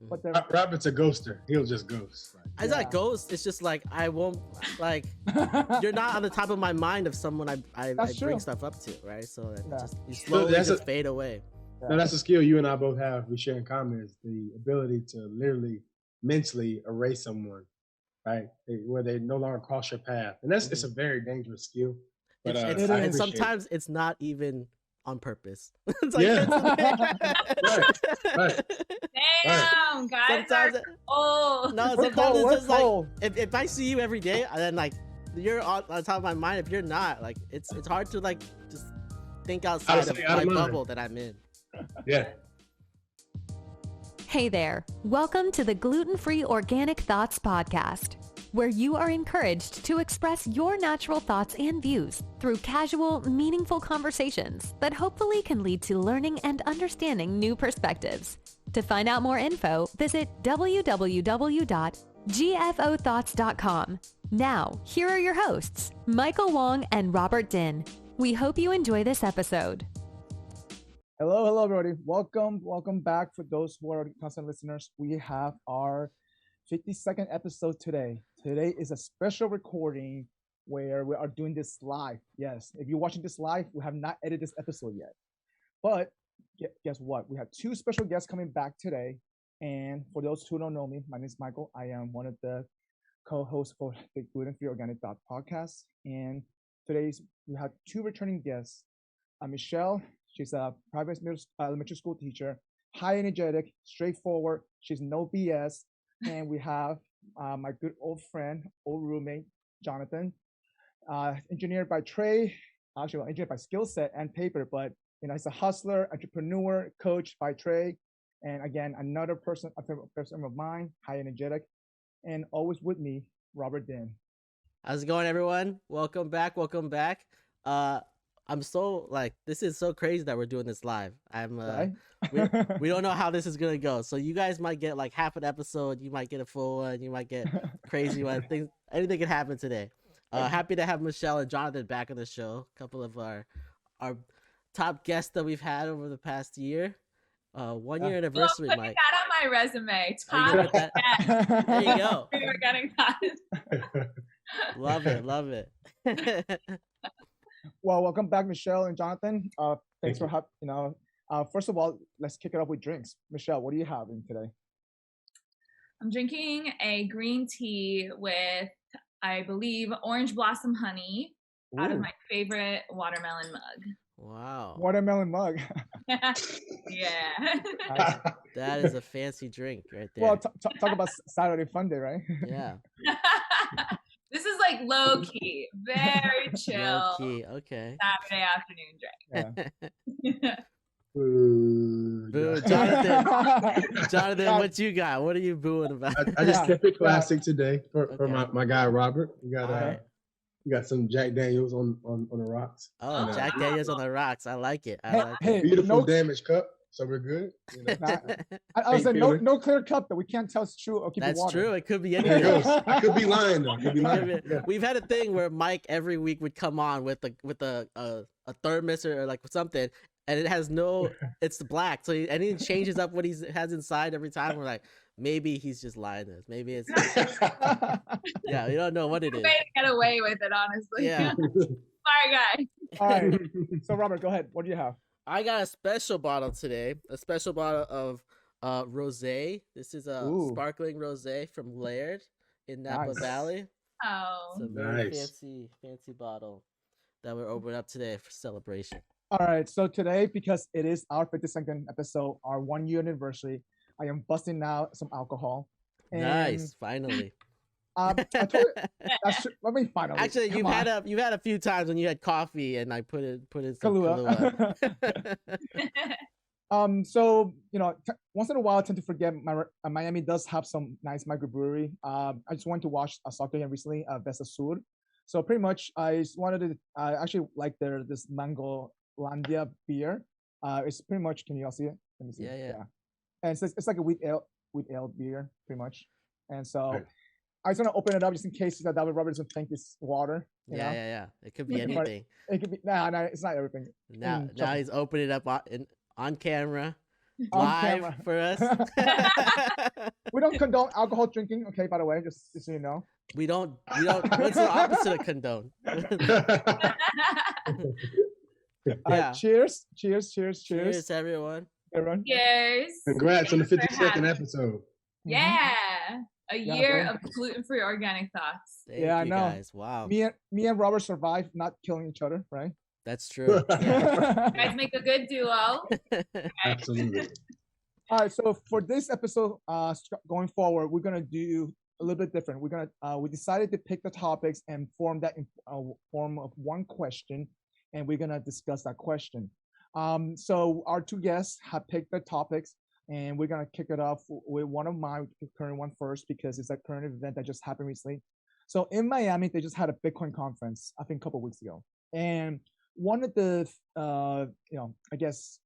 But Robert's a ghoster. He'll just ghost. It's not ghost. It's just like I won't like. You're not on the top of my mind of someone I bring stuff up to, right? So just you slowly just fade away. Yeah. No, that's a skill you and I both have. We share in common is the ability to literally mentally erase someone, right? Where they no longer cross your path, and it's a very dangerous skill. But and sometimes it's not even on purpose. It's like, right. Damn, guys. Sometimes it's just like if I see you every day, and then like you're on top of my mind. If you're not, like it's hard to like just think outside of my bubble that I'm in. Yeah. Hey there. Welcome to the Gluten-Free Organic Thoughts podcast, where you are encouraged to express your natural thoughts and views through casual, meaningful conversations that hopefully can lead to learning and understanding new perspectives. To find out more info, visit www.gfOThoughts.com. Now, here are your hosts, Michael Wong and Robert Din. We hope you enjoy this episode. Hello, everybody. Welcome back. For those who are constant listeners, we have our 52nd episode today. Today is a special recording where we are doing this live. Yes, if you're watching this live, we have not edited this episode yet. But guess what? We have two special guests coming back today. And for those who don't know me, my name is Michael. I am one of the co-hosts for the Gluten-Free Organic Thoughts podcast. And today we have two returning guests. Michelle. She's a private elementary school teacher, high energetic, straightforward. She's no BS. And we have my good old friend, old roommate, Jonathan, engineer by trade, actually engineer by skill set and paper, but he's a hustler, entrepreneur, coach by trade. And again, another person of mine, high energetic, and always with me, Robert Din. How's it going, everyone? Welcome back. I'm so this is so crazy that we're doing this live. We don't know how this is gonna go. So you guys might get like half an episode, you might get a full one, you might get crazy one. Anything can happen today. Happy to have Michelle and Jonathan back on the show. A couple of our top guests that we've had over the past year. 1 year anniversary, Mike. Mike. That on my resume. Top guest. There you go. We were getting that. Love it. Well, welcome back, Michelle and Jonathan. Thanks for having, first of all, let's kick it off with drinks. Michelle, what do you have in today? I'm drinking a green tea with, I believe, orange blossom honey out of my favorite watermelon mug. Wow. Watermelon mug. Yeah. That is a fancy drink right there. Well, talk about Saturday fun day, right? Yeah. This is like low key, very chill. Low key, okay. Saturday afternoon drink. Yeah. Boo. Jonathan, what you got? What are you booing about? I just kept it classic today for my guy Robert. We got some Jack Daniels on the rocks. Oh, Jack Daniels on the rocks. I like it. Beautiful damaged cup. So we're good. I was saying no clear cup that we can't tell it's true or keep it water. That's true. It could be anything. I could be lying though. Yeah. We've had a thing where Mike every week would come on with a thermos or like something, and it has it's black. So and he changes up what he has inside every time. We're like, maybe he's just lying to us. Maybe it's yeah. We don't know what it is. Way to get away with it, honestly. Yeah. Smart guy. All right. So Robert, go ahead. What do you have? I got a special bottle today. A special bottle of rosé. This is a sparkling rosé from Laird in Napa Valley. Oh, it's a very fancy bottle that we're opening up today for celebration. All right. So today, because it is our 52nd episode, our 1 year anniversary, I am busting out some alcohol. And, nice, finally. I told you, that's true. I mean, finally. Actually, you've had a few times when you had coffee and I put in some Kahlua. So once in a while I tend to forget Miami does have some nice microbrewery. I just went to watch a soccer game recently, Vesta Sur. So pretty much I just wanted to actually like this Mango Landia beer. It's pretty much, can you all see it? Let me see. Yeah. And it's like a wheat ale beer, pretty much. And so I just want to open it up just in case that Robert doesn't think it's water. Yeah. It could be anything. It could be no, it's not everything. Now he's opening it up on camera, live for us. We don't condone alcohol drinking. Okay, by the way, just so you know. We don't. What's the opposite of condone? All right, cheers, everyone. Everyone. Cheers. Congrats on the 52nd episode. Yeah. A year of gluten-free organic thoughts. Thank you, I know. Guys. Wow. Me and Robert survived not killing each other, right? That's true. You guys make a good duo. Absolutely. All right, so for this episode, going forward, we're gonna do a little bit different. We decided to pick the topics and form that in form of one question, and we're gonna discuss that question. So our two guests have picked the topics, and we're gonna kick it off with one of my current one first because it's a current event that just happened recently. So in Miami, they just had a Bitcoin conference, I think a couple of weeks ago, and one of the I guess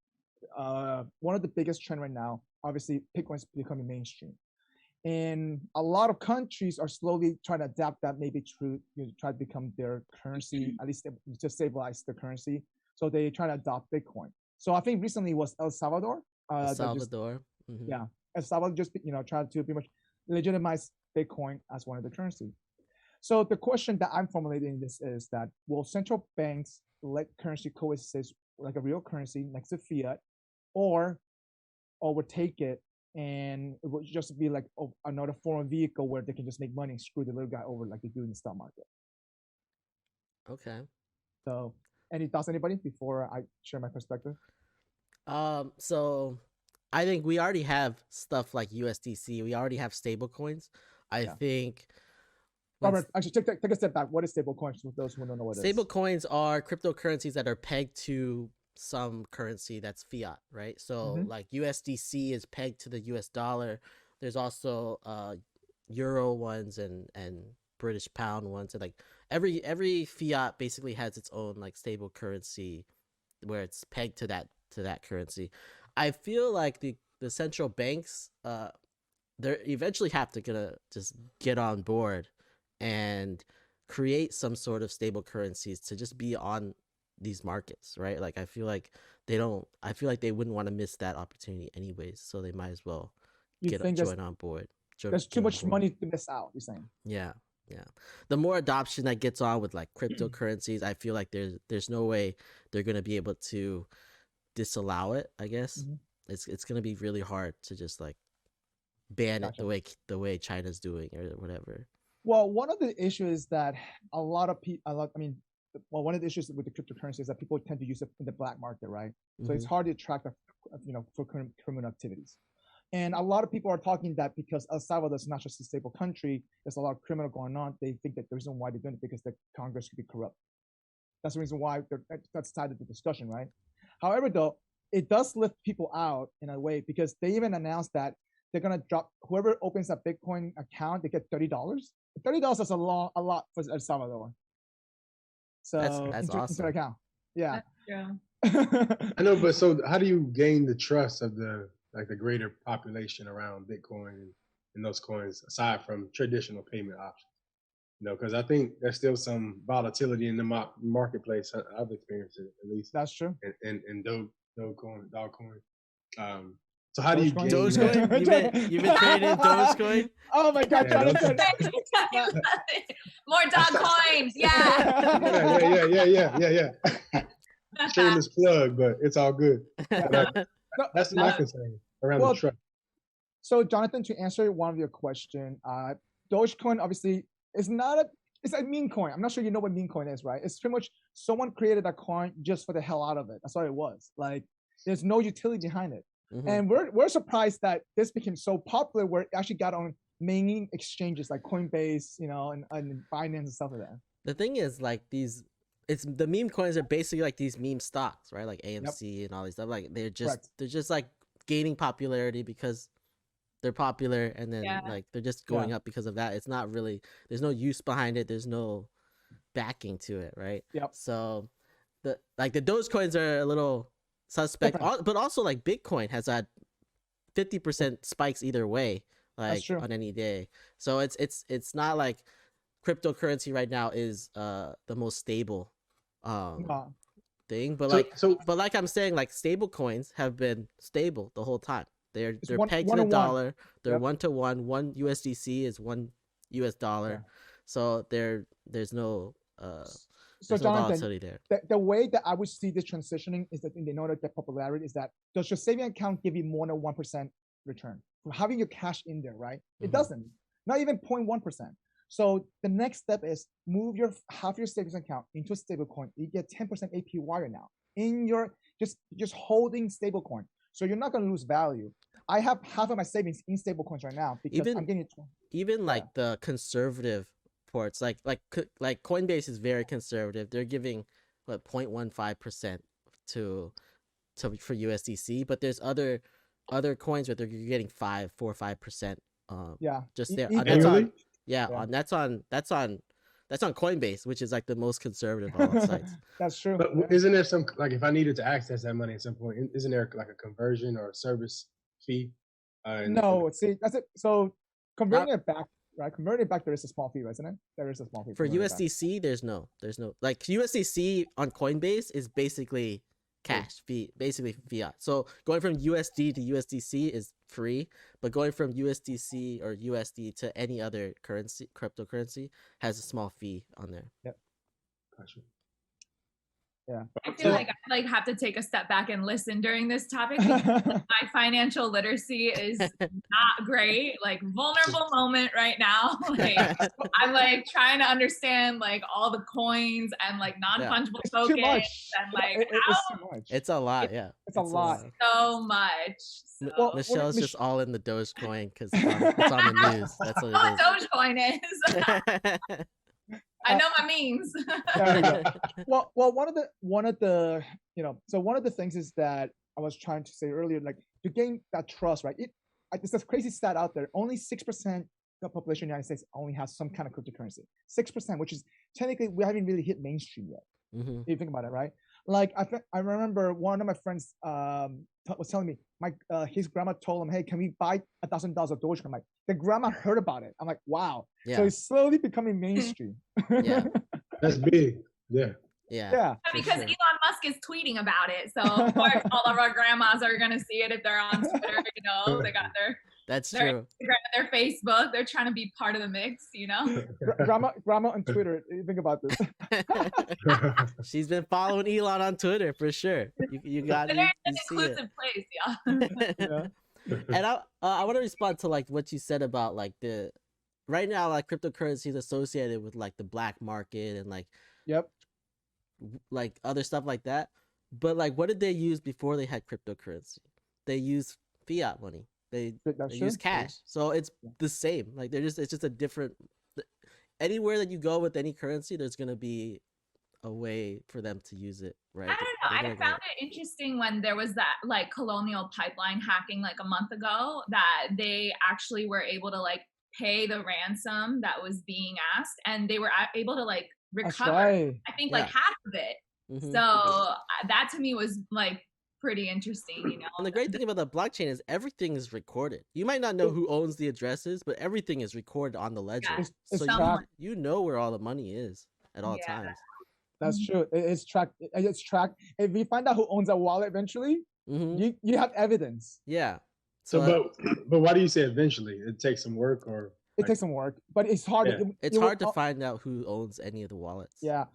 one of the biggest trend right now, obviously, Bitcoin is becoming mainstream. And a lot of countries are slowly trying to adapt that, maybe try to become their currency, at least to stabilize the currency. So they try to adopt Bitcoin. So I think recently was El Salvador. El Salvador. Yeah. El Salvador just, tried to pretty much legitimize Bitcoin as one of the currency. So the question that I'm formulating this is that, will central banks let currency coexist like a real currency next to fiat, or would take it and it would just be like another form of vehicle where they can just make money and screw the little guy over like they do in the stock market? Okay. So any thoughts, anybody, before I share my perspective? So I think we already have stuff like USDC. We already have stable coins. I think... Robert, actually, take a step back. What is stable coins for those who don't know what it is? Stable coins are cryptocurrencies that are pegged to some currency that's fiat, right? So like USDC is pegged to the US dollar. There's also Euro ones and British pound ones, and like every fiat basically has its own like stable currency where it's pegged to that currency. I feel like the central banks they eventually have to gonna just get on board and create some sort of stable currencies to just be on these markets, right? Like I feel like they wouldn't want to miss that opportunity anyways, so they might as well join on board. There's too much money to miss out, you're saying? Yeah. The more adoption that gets on with like cryptocurrencies, I feel like there's no way they're gonna be able to disallow it. I guess it's gonna be really hard to just like ban it the way China's doing or whatever. Well, one of the issues is that a lot of people, one of the issues with the cryptocurrency is that people tend to use it in the black market, right? So it's hard to track, for criminal activities. And a lot of people are talking that because El Salvador is not just a stable country, there's a lot of criminal going on. They think that the reason why they're doing it because the Congress could be corrupt. That's the reason why that's tied to the discussion, right? However, though, it does lift people out in a way because they even announced that they're gonna drop whoever opens a Bitcoin account, they get $30. $30 is a lot for El Salvador. So that's awesome. Into account. Yeah. I know, but so how do you gain the trust of the greater population around Bitcoin and those coins aside from traditional payment options? Because I think there's still some volatility in the marketplace. I've experienced it at least. That's true. And Dogecoin. So how do you gain Dogecoin? You've been trading Dogecoin? Oh my God, Jonathan! More dog coins, yeah. Shameless plug, but it's all good. That's my concern around the trust. So, Jonathan, to answer one of your question, Dogecoin obviously is it's a meme coin. I'm not sure you know what meme coin is, right? It's pretty much someone created a coin just for the hell out of it. That's all it was. Like, there's no utility behind it. And we're surprised that this became so popular where it actually got on main exchanges like Coinbase, and Binance and stuff like that. The thing is, like the meme coins are basically like these meme stocks, right? Like AMC and all these stuff. Like they're just like gaining popularity because they're popular, and then like they're just going up because of that. It's not really, there's no use behind it. There's no backing to it, right? Yep. So the Dogecoins are a little suspect, but also like Bitcoin has had 50% spikes either way, like on any day. So it's not like cryptocurrency right now is the most stable thing, but like I'm saying, like stable coins have been stable the whole time. They're one, pegged to one the on one. dollar. They're Yep. 1-to-1. One USDC is one US dollar. Yeah. So there's no So there's no Jonathan, volatility there. the way that I would see this transitioning is that in order to get popularity is that does your saving account give you more than 1% return from having your cash in there, right? It doesn't, not even 0.1%. So the next step is move half your savings account into a stable coin. You get 10% APY now in your just holding stable coin. So you're not going to lose value. I have half of my savings in stable coins right now because I'm getting even like the conservative ports, like Coinbase is very conservative. They're giving what 0.15% for USDC, but there's other coins where you're getting 4 or 5%. Just there. That's on Coinbase, which is like the most conservative of all sites. That's true. But isn't there some, like, if I needed to access that money at some point, isn't there like a conversion or a service fee? No, see, that's it. So converting it back, right? Converting it back, there is a small fee, isn't it? There is a small fee for USDC. There's no like USDC on Coinbase is basically cash fee, basically fiat. So going from USD to USDC is free, but going from USDC or USD to any other cryptocurrency has a small fee on there. Yep. Gotcha. Yeah. I feel like I have to take a step back and listen during this topic because my financial literacy is not great. Like vulnerable moment right now. Like I'm like trying to understand like all the coins and like non-fungible tokens too much. and like it's too much. It's a lot, It's a lot. So much. So. Well, Michelle's just all in the Dogecoin because it's on the news. That's what it is. Dogecoin is. I know my memes. There we go. Well, one of the so one of the things is that I was trying to say earlier, like to gain that trust, right? There's this crazy stat out there. Only 6% of the population in the United States only has some kind of cryptocurrency. 6%, which is technically we haven't really hit mainstream yet. If you think about it, right? Like I remember one of my friends was telling me his grandma told him, "Hey, can we buy $1,000 of Dogecoin?" I'm like, the grandma heard about it. I'm like, wow. Yeah. So it's slowly becoming mainstream. Yeah, that's big. Yeah. Because Elon Musk is tweeting about it, so of course all of our grandmas are gonna see it if they're on Twitter. They got their true. Instagram, their Facebook. They're trying to be part of the mix. Grandma on Twitter. Think about this. She's been following Elon on Twitter for sure. You got it. An inclusive place, yeah. And I want to respond to like what you said about like right now like cryptocurrency is associated with like the black market and like like other stuff like that. But like, what did they use before they had cryptocurrency? They used fiat money. They use cash. So it's the same. Like it's just a different. Anywhere that you go with any currency, there's gonna be a way for them to use it, right? I don't know. I found it interesting when there was that like Colonial Pipeline hacking like a month ago that they actually were able to like pay the ransom that was being asked, and they were able to like recover. I think like half of it. So that to me was like pretty interesting, And the great thing about the blockchain is everything is recorded. You might not know who owns the addresses, but everything is recorded on the ledger. It's so you know where all the money is at all times. That's true. It's tracked. It's tracked. If we find out who owns a wallet eventually, you have evidence. Yeah. So, but why do you say eventually? It takes some work, or it takes some work, but it's hard. Yeah. It's hard to find out who owns any of the wallets. Yeah,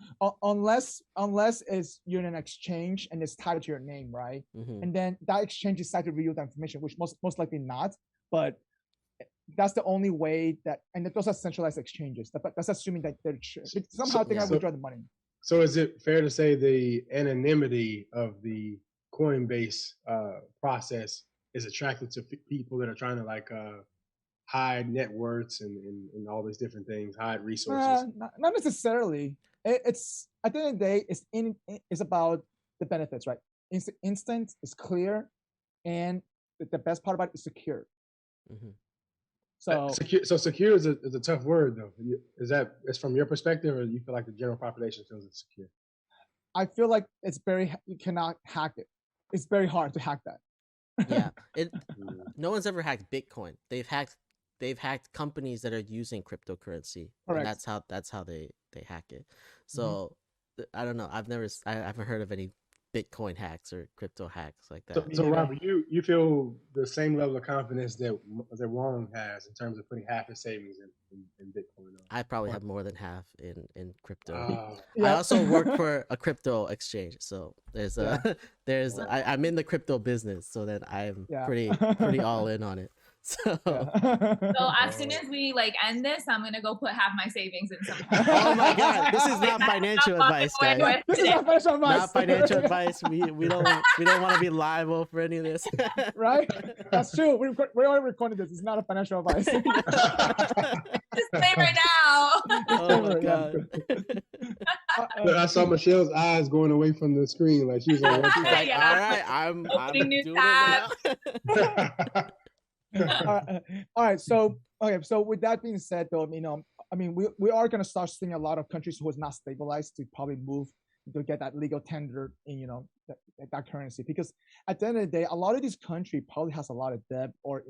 unless you're in an exchange and it's tied to your name, right? And then that exchange is tied to real information, which most likely not. But that's the only way that, and those are centralized exchanges. That's assuming that they're somehow they're gonna withdraw the money. So is it fair to say the anonymity of the Coinbase process is attractive to people that are trying to like hide net worths and all these different things, hide resources? Not necessarily. It's at the end of the day, it's about the benefits, right? Instant, it's clear, and the best part about it is secure. So secure is a tough word, though. Is from your perspective, or do you feel like the general population feels it's secure? I feel like you cannot hack it. It's very hard to hack that. Yeah, no one's ever hacked Bitcoin. They've hacked companies that are using cryptocurrency. Correct. And that's how they hack it. So I don't know. I haven't heard of any Bitcoin hacks or crypto hacks like that. So Robert, you feel the same level of confidence that Wong has in terms of putting half his savings in Bitcoin? I probably have more than half in crypto. Oh. I also work for a crypto exchange, so there's I'm in the crypto business, so then I'm pretty all in on it. So, so as soon as we like end this, I'm gonna go put half my savings in some. Oh my god, this is not financial advice, guys. This is not financial advice. Not financial advice. We don't want to be liable for any of this. Right? That's true. We're already recording this. It's not a financial advice. Disclaimer now. Oh my god. I saw Michelle's eyes going away from the screen, like she was like, all right, I'm doing tab. it now. All right. So with that being said, though, we are going to start seeing a lot of countries who is not stabilized to probably move to get that legal tender in, that currency, because at the end of the day, a lot of these countries probably has a lot of debt or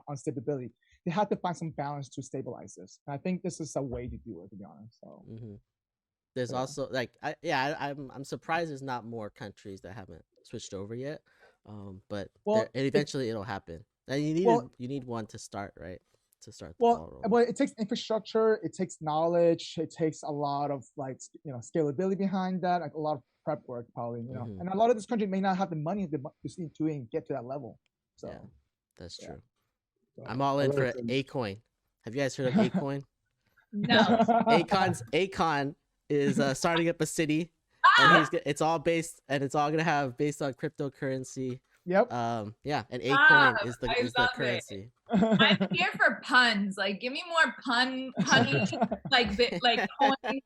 instability. They have to find some balance to stabilize this. And I think this is a way to do it, to be honest. So there's also like I'm surprised there's not more countries that haven't switched over yet. But eventually it'll happen. And you need one to start, right? To start the ball rolling. Well, it takes infrastructure, it takes knowledge, it takes a lot of scalability behind that, like a lot of prep work probably, and a lot of this country may not have the money to get to that level. So yeah, that's true. So, I'm all in for Acoin. Have you guys heard of Acoin? No. Akon is starting up a city, and it's all gonna have based on cryptocurrency. Yep. And Acoin is the currency. I'm here for puns. Like, give me more punny like coins.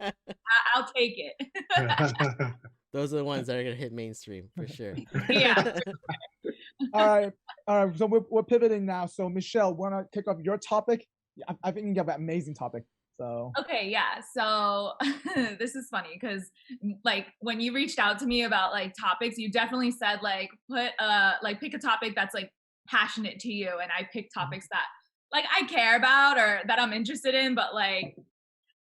I'll take it. Those are the ones that are gonna hit mainstream for sure. Yeah. All right. So we're pivoting now. So Michelle, wanna kick off your topic? I think you have an amazing topic. So okay, yeah. So this is funny because like when you reached out to me about like topics, you definitely said like pick a topic that's like passionate to you, and I picked topics that like I care about or that I'm interested in. But like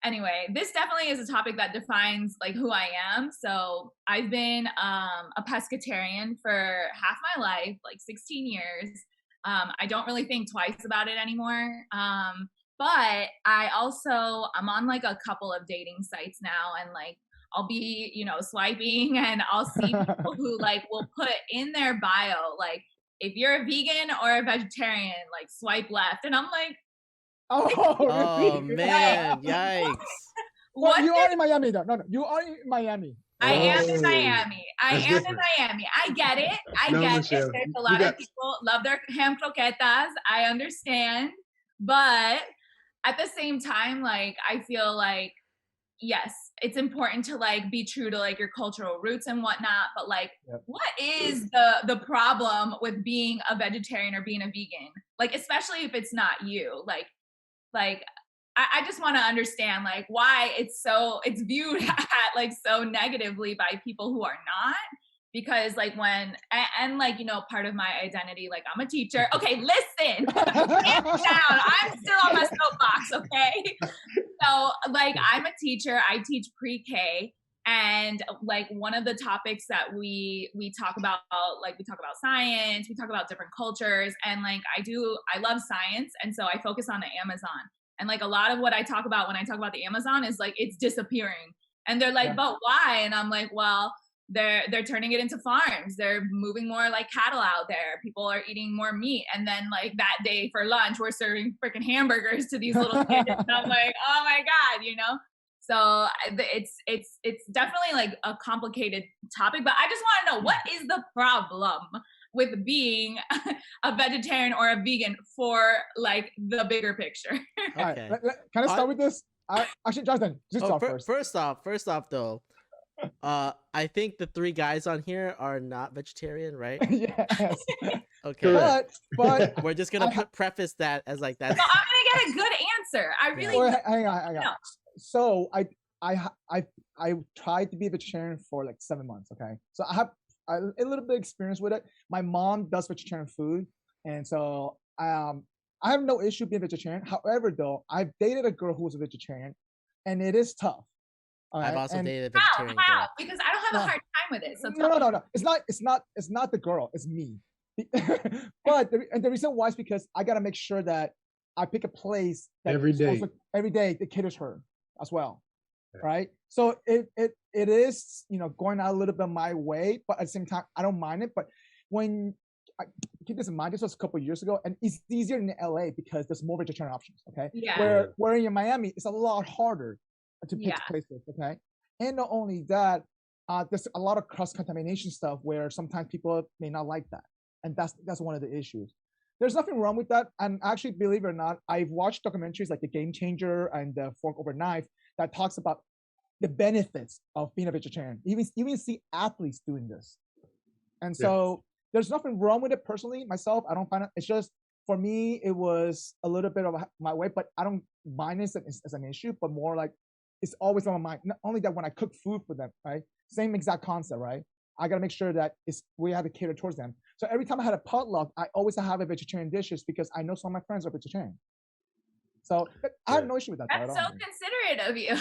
anyway, this definitely is a topic that defines like who I am. So I've been a pescatarian for half my life, like 16 years. I don't really think twice about it anymore. But I'm on like a couple of dating sites now, and like I'll be, swiping, and I'll see people who like will put in their bio, like, if you're a vegan or a vegetarian, like swipe left. And I'm like, oh man, yikes. Well, you are in Miami though. No, you are in Miami. I am in Miami. I get it. Michelle, There's a lot of people love their ham croquetas. I understand. But at the same time, like, I feel like, yes, it's important to like be true to like your cultural roots and whatnot. But like, what is the problem with being a vegetarian or being a vegan? Like, especially if it's not you. Like I just want to understand like why it's viewed at like so negatively by people who are not. Because like part of my identity, like I'm a teacher. Okay, listen, calm down. I'm still on my soapbox, okay? So like I'm a teacher. I teach pre-K, and like one of the topics that we talk about, like we talk about science, we talk about different cultures, and like I love science, and so I focus on the Amazon. And like a lot of what I talk about when I talk about the Amazon is like it's disappearing. And they're like, but why? And I'm like, well, they're turning it into farms. They're moving more like cattle out there. People are eating more meat. And then like that day for lunch, we're serving freaking hamburgers to these little kids. And I'm like, oh my God, So it's definitely like a complicated topic, but I just want to know, what is the problem with being a vegetarian or a vegan for like the bigger picture? All right. Can I start with this? Actually, Jonathan, just talk first. First off though, I think the three guys on here are not vegetarian, right? Yes. Okay. But we're just gonna preface that as like that. No, I'm gonna get a good answer. I really. Hang on. No. So I tried to be a vegetarian for like 7 months. Okay, so I have a little bit of experience with it. My mom does vegetarian food, and so I have no issue being vegetarian. However, though, I've dated a girl who was a vegetarian, and it is tough. I've also dated a vegetarian girl. Because I don't have a hard time with it. So no. It's not the girl. It's me. But the reason why is because I gotta make sure that I pick a place that every day that caters her as well, right? So it is, you know, going out a little bit my way, but at the same time I don't mind it. But when I keep this in mind, this was a couple of years ago, and it's easier in LA because there's more vegetarian options. Okay, where in Miami it's a lot harder to pick places. Okay, and not only that, there's a lot of cross contamination stuff where sometimes people may not like that. And that's one of the issues. There's nothing wrong with that. And actually, believe it or not, I've watched documentaries like The Game Changer and The Fork Over Knife that talks about the benefits of being a vegetarian. Even see athletes doing this. And so there's nothing wrong with it personally. Myself, I don't find it. It's just, for me, it was a little bit of my way, but I don't mind it as an issue, but more like it's always on my mind. Not only that when I cook food for them, right? Same exact concept, right? I got to make sure that we have to cater towards them. So every time I had a potluck, I always have a vegetarian dishes because I know some of my friends are vegetarian. So I have no issue with that. That's so considerate of you.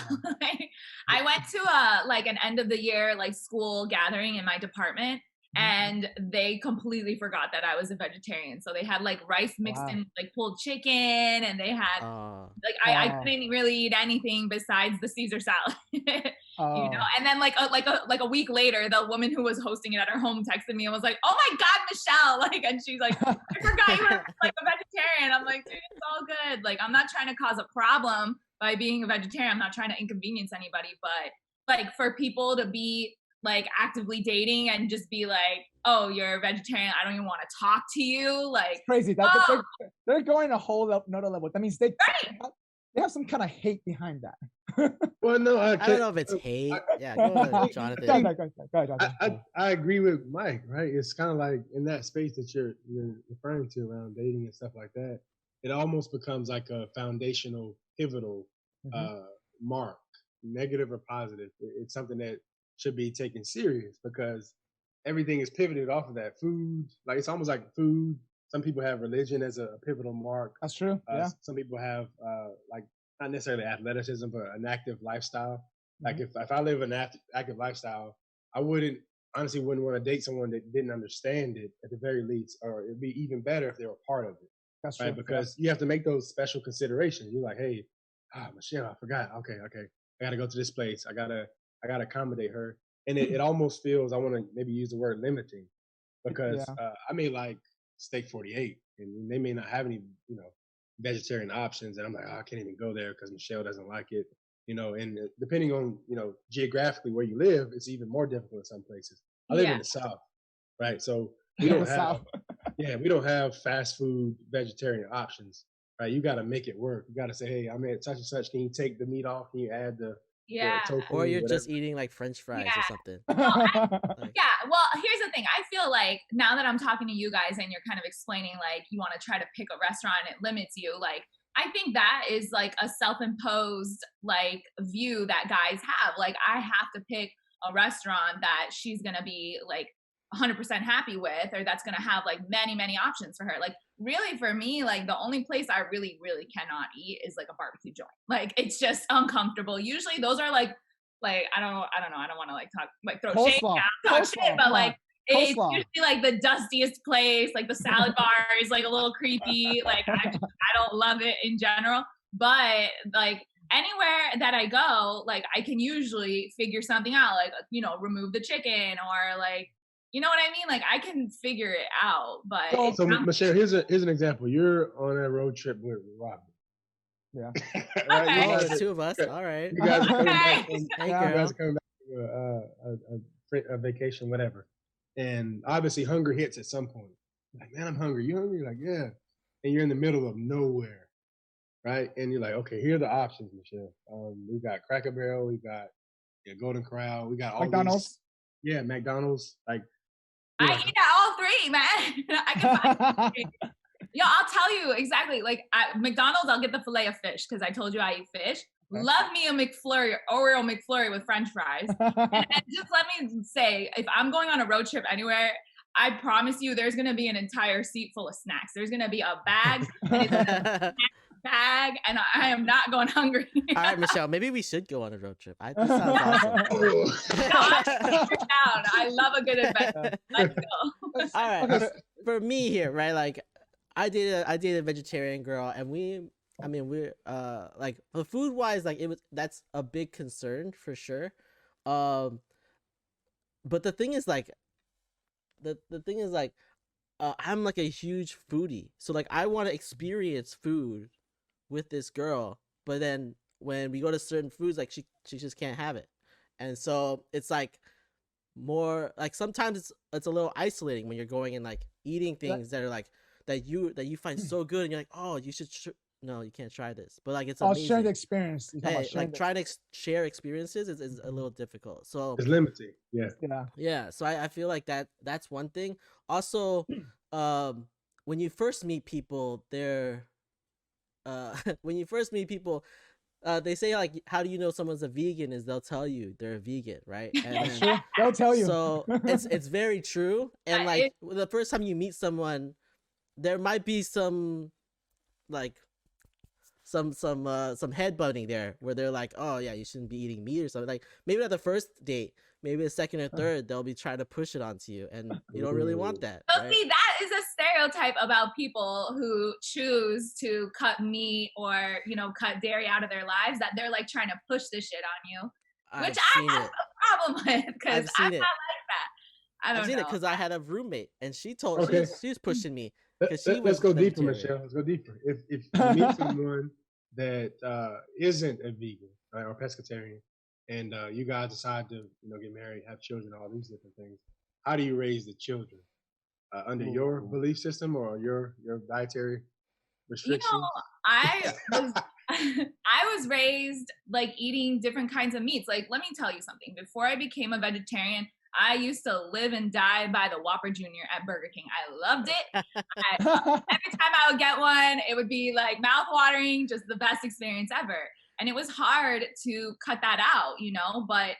I went to like an end of the year like school gathering in my department, and they completely forgot that I was a vegetarian. So they had like rice mixed in like pulled chicken, and they had I couldn't really eat anything besides the Caesar salad. You know, and then like a week later, the woman who was hosting it at her home texted me and was like, "Oh my God, Michelle!" Like, and she's like, "I forgot you were like a vegetarian." I'm like, "Dude, it's all good. Like, I'm not trying to cause a problem by being a vegetarian. I'm not trying to inconvenience anybody, but like for people to be like actively dating and just be like, oh, you're a vegetarian, I don't even want to talk to you." Like, it's crazy. They're going a whole another level. That means they have some kind of hate behind that. Well, no, I don't know if it's hate. Go ahead, Jonathan. I agree with Mike, right? It's kind of like in that space that you're referring to around dating and stuff like that, it almost becomes like a foundational, pivotal mark, negative or positive. It's something that should be taken serious because everything is pivoted off of that. Food, like it's almost like food. Some people have religion as a pivotal mark. That's true. Some people have like not necessarily athleticism, but an active lifestyle. Like if I live an active lifestyle, I wouldn't want to date someone that didn't understand it at the very least, or it'd be even better if they were part of it. That's right? True. Because you have to make those special considerations. You're like, hey, Michelle, I forgot. Okay. I got to go to this place. I gotta accommodate her. And it almost feels, I want to maybe use the word limiting because I may like Steak 48 and they may not have any, vegetarian options. And I'm like, I can't even go there because Michelle doesn't like it, and depending on, geographically where you live, it's even more difficult in some places. I live in the South, right? So we don't have, we don't have fast food vegetarian options, right? You got to make it work. You got to say, hey, I'm at such and such. Can you take the meat off? Can you add the tofu, or you're whatever. just eating like French fries or something. Well, well, here's the thing. I feel like now that I'm talking to you guys and you're kind of explaining like you want to try to pick a restaurant and it limits you, like I think that is like a self-imposed like view that guys have. Like I have to pick a restaurant that she's gonna be like 100% happy with, or that's gonna have like many options for her. Like really for me, like the only place I really cannot eat is like a barbecue joint. Like it's just uncomfortable. Usually those are like I don't know, I don't want to like talk like throw shade down, talk shit, but like it's usually like the dustiest place, like the salad bar is like a little creepy. Like I don't love it in general. But like anywhere that I go, like I can usually figure something out, like remove the chicken or like you know what I mean? Like I can figure it out, but so Michelle, here's an example. You're on a road trip with Robin. Yeah. Right? Okay. Oh, the two of us. All right. You guys are coming back from a vacation, whatever. And obviously hunger hits at some point. Like, man, I'm hungry. You hungry? Like, yeah. And you're in the middle of nowhere. Right? And you're like, okay, here are the options, Michelle. We got Cracker Barrel, we got Golden Corral, we got all McDonald's. Yeah, McDonald's. Like I eat at all three, man. I can find Yo, I'll tell you exactly. Like at McDonald's, I'll get the fillet of fish because I told you I eat fish. Okay. Love me a McFlurry, Oreo McFlurry with French fries. and just let me say, if I'm going on a road trip anywhere, I promise you, there's gonna be an entire seat full of snacks. There's gonna be a bag. And it's bag, and I am not going hungry. All right, Michelle, maybe we should go on a road trip. This sounds awesome. No, I'm down. I love a good adventure. Let's go. All right, Okay. for me here, right? Like, I dated a vegetarian girl, and we're like, the food wise, like, that's a big concern for sure. But the thing is, like, I'm like a huge foodie, so like I want to experience food with this girl, but then when we go to certain foods, like, she just can't have it, and so it's like more like sometimes it's a little isolating when you're going and like eating things that are like that you find so good, and you're like, oh, you should no, you can't try this, but like it's amazing. Sharing the experience. Hey, like trying to share experiences is a little difficult, so it's limiting. Yeah, so I feel like that's one thing. Also, when you first meet people, when you first meet people, they say, like, how do you know someone's a vegan? Is they'll tell you they're a vegan, right? And Sure. They'll tell you. So it's very true. And like the first time you meet someone, there might be some like some headbutting there where they're like, oh yeah, you shouldn't be eating meat or something. Like, maybe not the first date, maybe the second or third, they'll be trying to push it onto you, and you don't really want that. So right? see, that is a stereotype about people who choose to cut meat or, you know, cut dairy out of their lives, that they're like trying to push this shit on you, which I have no problem with, because I'm not like that. I don't know. I've seen it because I had a roommate, and she told she was pushing me. Let's go deeper, Michelle. Let's go deeper. If you meet someone that isn't a vegan, right, or pescatarian, and you guys decide to get married, have children, all these different things, how do you raise the children? Under your belief system or your dietary restrictions? You know, I was raised like eating different kinds of meats. Like, let me tell you something. Before I became a vegetarian, I used to live and die by the Whopper Jr. at Burger King. I loved it. Every time I would get one, it would be like mouth-watering, just the best experience ever. And it was hard to cut that out, you know, but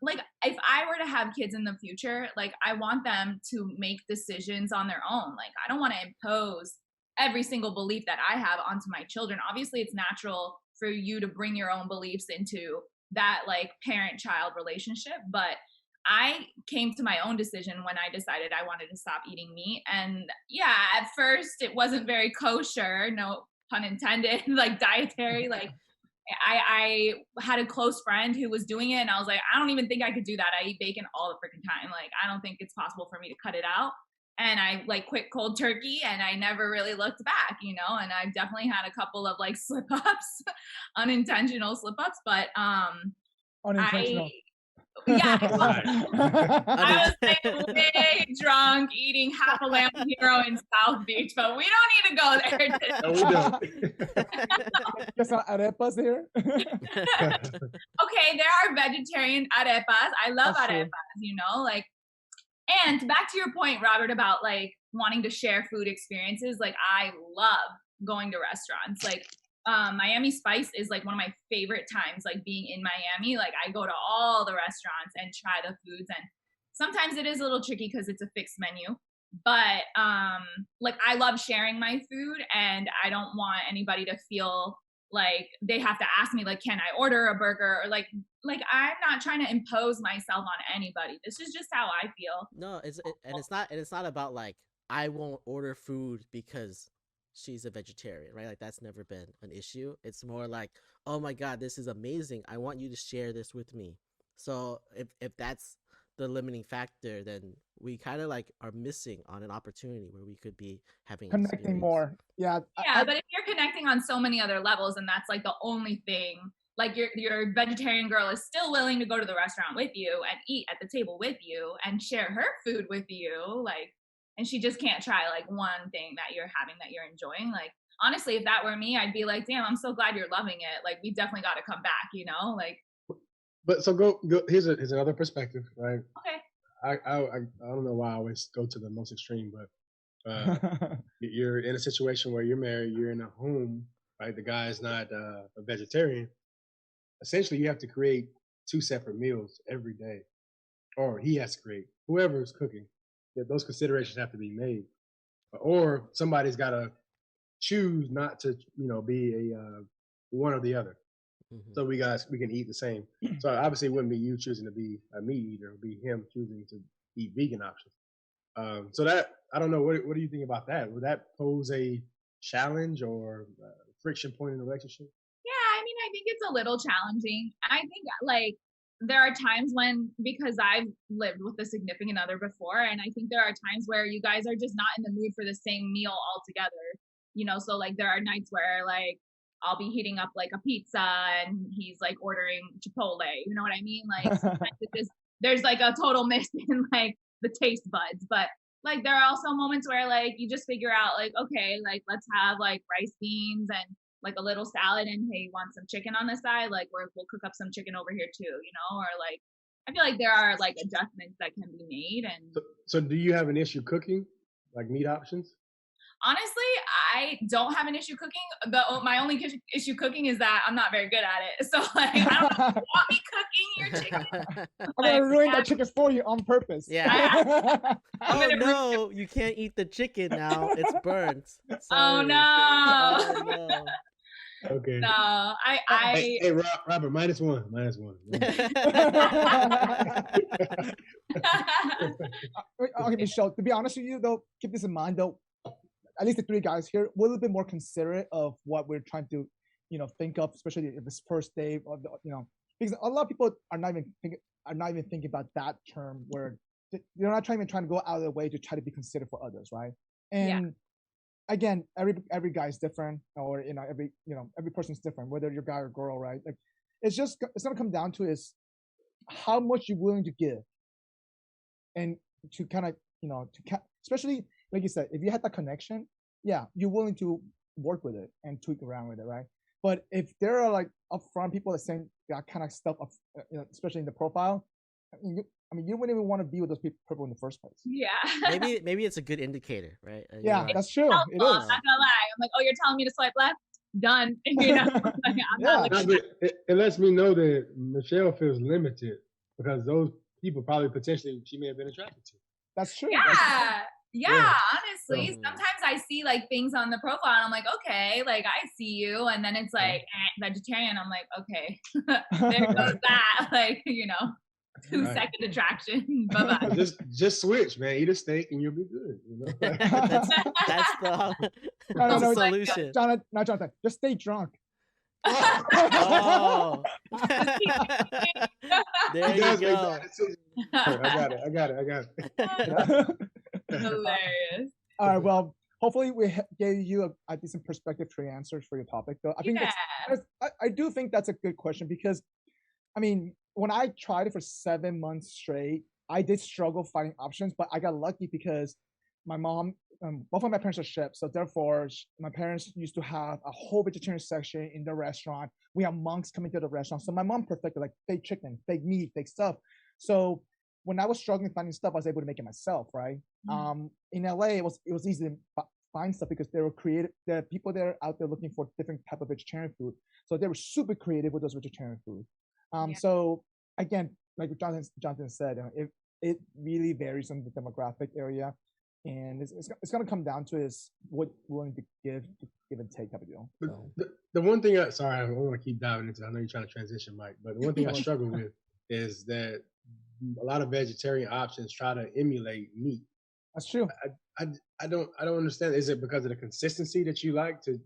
like, if I were to have kids in the future, like, I want them to make decisions on their own. Like, I don't want to impose every single belief that I have onto my children. Obviously, it's natural for you to bring your own beliefs into that, like, parent-child relationship, but I came to my own decision when I decided I wanted to stop eating meat. And yeah, at first it wasn't very kosher, no pun intended, like dietary. Like, I had a close friend who was doing it, and I was like, I don't even think I could do that. I eat bacon all the freaking time. Like, I don't think it's possible for me to cut it out. And I like quit cold turkey, and I never really looked back, you know. And I've definitely had a couple of like slip ups, unintentional slip ups, but unintentional. Yeah, I was like way drunk eating half a lamb hero in South Beach, but we don't need to go there. No, we don't. Just some arepas here. Okay, there are vegetarian arepas. I love That's arepas, true. you know, like. And back to your point, Robert, about like wanting to share food experiences. Like, I love going to restaurants. Like, Miami Spice is like one of my favorite times, like being in Miami. Like, I go to all the restaurants and try the foods, and sometimes it is a little tricky because it's a fixed menu, but like, I love sharing my food, and I don't want anybody to feel like they have to ask me, like, can I order a burger, or like I'm not trying to impose myself on anybody. This is just how I feel. No, it's not about like, I won't order food because she's a vegetarian, right? Like, that's never been an issue. It's more like, oh my god, this is amazing, I want you to share this with me. So if that's the limiting factor, then we kind of like are missing on an opportunity where we could be having connecting more. Yeah. But if you're connecting on so many other levels, and that's like the only thing, like, your vegetarian girl is still willing to go to the restaurant with you and eat at the table with you and share her food with you, like, and she just can't try like one thing that you're having that you're enjoying. Like, honestly, if that were me, I'd be like, damn, I'm so glad you're loving it. Like, we definitely got to come back, you know, like. But so go. Here's another perspective, right? Okay. I don't know why I always go to the most extreme, but you're in a situation where you're married, you're in a home, right? The guy is not a vegetarian. Essentially, you have to create 2 separate meals every day, or he has to create, whoever is cooking. Those considerations have to be made, or somebody's got to choose not to, be a one or the other. Mm-hmm. So we can eat the same. So obviously it wouldn't be you choosing to be a meat eater; it would be him choosing to eat vegan options. So that, I don't know. What do you think about that? Would that pose a challenge or friction point in the relationship? Yeah, I mean, I think it's a little challenging. I think like there are times when, because I've lived with a significant other before, and I think there are times where you guys are just not in the mood for the same meal altogether. So like there are nights where like I'll be heating up like a pizza and he's like ordering Chipotle. You know what I mean? Like sometimes there's like a total miss in like the taste buds, but like there are also moments where like you just figure out like, okay, like let's have like rice, beans, and like a little salad, and hey, you want some chicken on the side? Like we'll cook up some chicken over here too, or like I feel like there are like adjustments that can be made. And so do you have an issue cooking like meat options? Honestly, I don't have an issue cooking. My only issue cooking is that I'm not very good at it. So like, I don't know if you want me cooking your chicken. I'm gonna ruin that chicken for you on purpose. Yeah. Oh no, you can't eat the chicken now. It's burnt. Sorry. Oh no. Oh no. Okay. No, Hey, Robert, minus one. Okay, Michelle, to be honest with you though, keep this in mind though, at least the three guys here, we're a little bit more considerate of what we're trying to, think of, especially if this first day of the, because a lot of people are not even thinking about that term where they're not trying to go out of their way to try to be considerate for others, right? And again, every guy is different, or every person's different, whether you're a guy or girl, right? Like it's gonna come down to is how much you're willing to give, and to kind of especially like you said, if you had that connection, yeah, you're willing to work with it and tweak around with it, right? But if there are like upfront people that saying that kind of stuff, especially in the profile, I mean, you wouldn't even want to be with those people in the first place. Yeah. maybe it's a good indicator, right? Yeah, that's true. It is. I'm not gonna lie. I'm like, oh, you're telling me to swipe left? Done. It lets me know that Michelle feels limited because those people probably potentially she may have been attracted to. That's true. Yeah, honestly, sometimes I see like things on the profile and I'm like, okay, like I see you, and then it's like vegetarian. I'm like, okay, there goes that, like 2-second attraction. Bye bye. Just switch, man. Eat a steak and you'll be good. That's the solution. Jonathan, just stay drunk. Oh. There you go. I got it. Hilarious. All right. Well, hopefully we gave you a decent perspective to your answers for your topic, though. I think I do think that's a good question because, I mean, when I tried it for 7 months straight, I did struggle finding options, but I got lucky because my mom, both of my parents are chefs, so therefore my parents used to have a whole vegetarian section in the restaurant. We have monks coming to the restaurant, so my mom perfected like fake chicken, fake meat, fake stuff. So when I was struggling finding stuff, I was able to make it myself, right? Mm-hmm. In LA, it was easy to find stuff because they were creative. There are people there out there looking for different type of vegetarian food, so they were super creative with those vegetarian food. So again, like Jonathan said, it really varies on the demographic area, and it's going to come down to is what you're willing to give and take type of deal. So. The one thing, sorry, I don't want to keep diving into it. I know you're trying to transition, Mike, but the one thing I struggle with is that a lot of vegetarian options try to emulate meat. That's true. I don't understand. Is it because of the consistency that you like to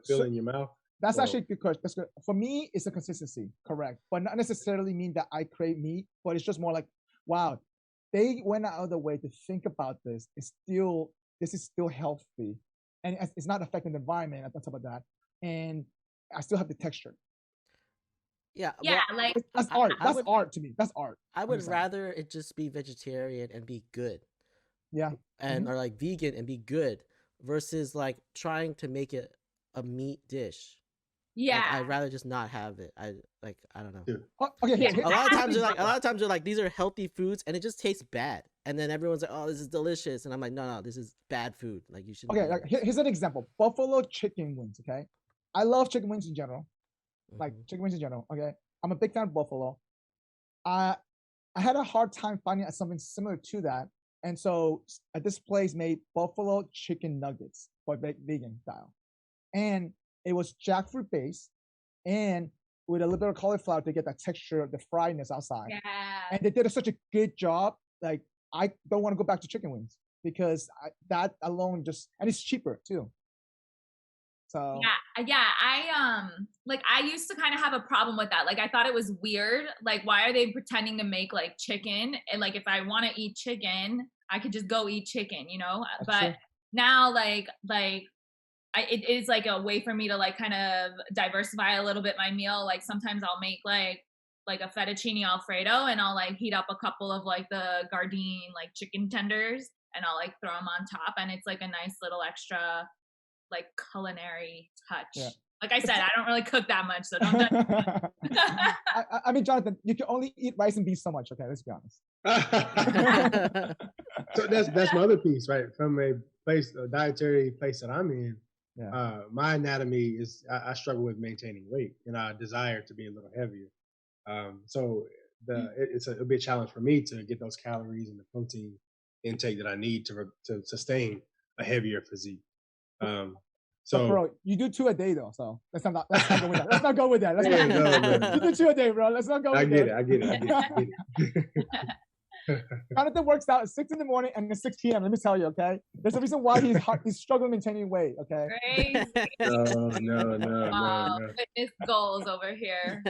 feel in your mouth? That's actually a good question. That's good. For me, it's a consistency, correct, but not necessarily mean that I crave meat. But it's just more like, wow, they went out of the way to think about this. This is still healthy, and it's not affecting the environment. On top of that, and I still have the texture. Yeah, like that's art. That's art to me. That's art. I would rather it just be vegetarian and be good. Yeah, and or like vegan and be good versus like trying to make it a meat dish. Yeah, like, I'd rather just not have it. I don't know. Okay. A lot of times they're like these are healthy foods and it just tastes bad, and then everyone's like, oh, this is delicious, and I'm like, no, this is bad food. Like you should. Okay, like, here's an example: buffalo chicken wings. Okay, I love chicken wings in general. Like chicken wings in general. Okay, I'm a big fan of buffalo. I had a hard time finding something similar to that, and so at this place made buffalo chicken nuggets. but vegan style. And it was jackfruit based and with a little bit of cauliflower to get that texture, the friedness outside. Yeah. And they did such a good job. Like, I don't want to go back to chicken wings because that alone just, and it's cheaper too. So yeah, I used to kind of have a problem with that. Like, I thought it was weird. Like, why are they pretending to make like chicken? And like, if I want to eat chicken, I could just go eat chicken, you know. That's but true. now, it is like a way for me to like kind of diversify a little bit my meal. Like sometimes I'll make like a fettuccine alfredo, and I'll like heat up a couple of like the Gardein like chicken tenders, and I'll like throw them on top, and it's like a nice little extra like culinary touch. Yeah. Like I said, I don't really cook that much, so don't judge. I mean, Jonathan, you can only eat rice and beef so much. Okay, let's be honest. So that's my other piece, right? From a dietary place that I'm in, my anatomy is I struggle with maintaining weight, and I desire to be a little heavier. So it'll be a challenge for me to get those calories and the protein intake that I need to sustain a heavier physique. So, bro, you do 2 a day though, so let's not go with that. Let's not go with that. You do 2 a day, bro. Let's not go. I get it. Jonathan works out at 6 a.m. and at 6 p.m. Let me tell you, okay? There's a reason why he's struggling maintaining weight, okay? Crazy. No. Fitness goals over here.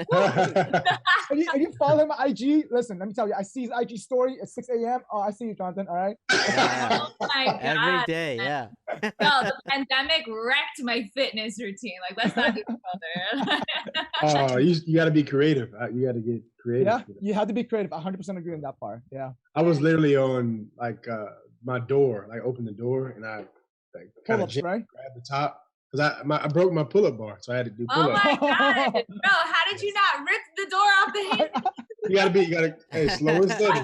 If you follow him on IG, listen, let me tell you, I see his IG story at 6 a.m. Oh, I see you, Jonathan, all right? Oh my God. Every day, yeah. No, the pandemic wrecked my fitness routine. Like, let's not do further. You got to be creative. You got to get creative. Yeah, you have to be creative. 100% agree on that part. Yeah. I was literally on like my door, like open the door, and I like kind of right? grab the top because I broke my pull-up bar, so I had to do pull-ups. Oh my God, bro! How did you not rip the door off the hinge? You gotta, hey, slow and steady.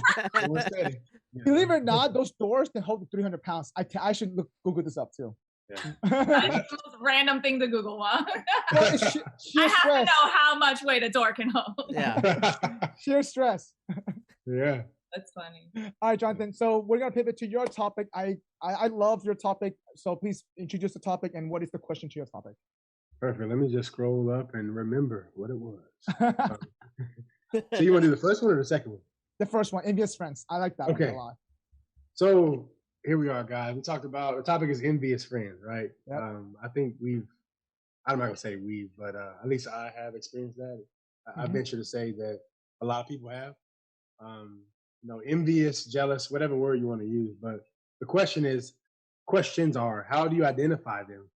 Yeah. Believe it or not, those doors can hold 300 pounds. I should Google this up too. Yeah. That's the most random thing to Google. I have to know how much weight a door can hold. Yeah. Sheer stress. Yeah. That's funny. All right, Jonathan. So we're gonna pivot to your topic. I love your topic. So please introduce the topic and what is the question to your topic? Perfect. Let me just scroll up and remember what it was. So you want to do the first one or the second one? The first one, Envious Friends. I like that one a lot. So here we are, guys. We talked about the topic is Envious Friends, right? Yep. I think I'm not gonna say we've, but at least I have experienced that. I venture to say that a lot of people have. Envious, jealous, whatever word you want to use. But the questions are, how do you identify them?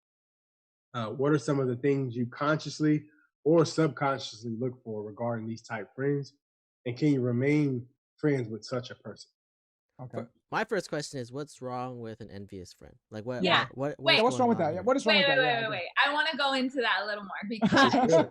What are some of the things you consciously or subconsciously look for regarding these type friends? And can you remain friends with such a person? Okay. My first question is, what's wrong with an envious friend? Like, what? Yeah. What's wrong with that? Yeah. What is wrong with that? Wait. I want to go into that a little more because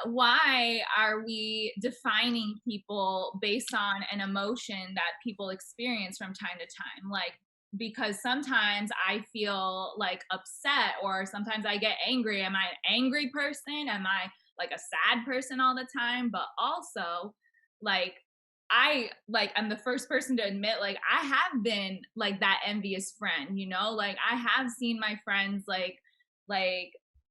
why are we defining people based on an emotion that people experience from time to time? Like, because sometimes I feel like upset, or sometimes I get angry. Am I an angry person? Am I like a sad person all the time? But also, I'm the first person to admit, like, I have been like that envious friend, you know, like I have seen my friends like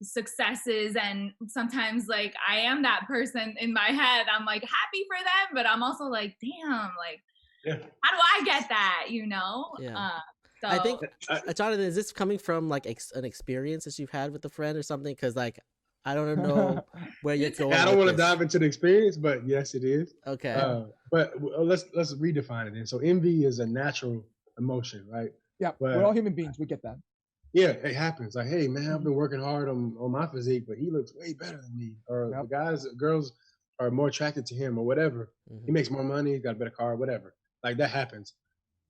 successes, and sometimes like I am that person in my head. I'm like happy for them, but I'm also like, damn, like, how do I get that, you know? Yeah. So I think, Jonathan, is this coming from like an experience that you've had with a friend or something? Because like, I don't know where you're going. I don't want to dive into the experience, but yes, it is. Okay. But let's redefine it then. So envy is a natural emotion, right? Yeah, we're all human beings. We get that. Yeah, it happens. Like, hey, man, I've been working hard on my physique, but he looks way better than me. Or the girls are more attracted to him or whatever. He makes more money, he's got a better car, whatever. Like, that happens.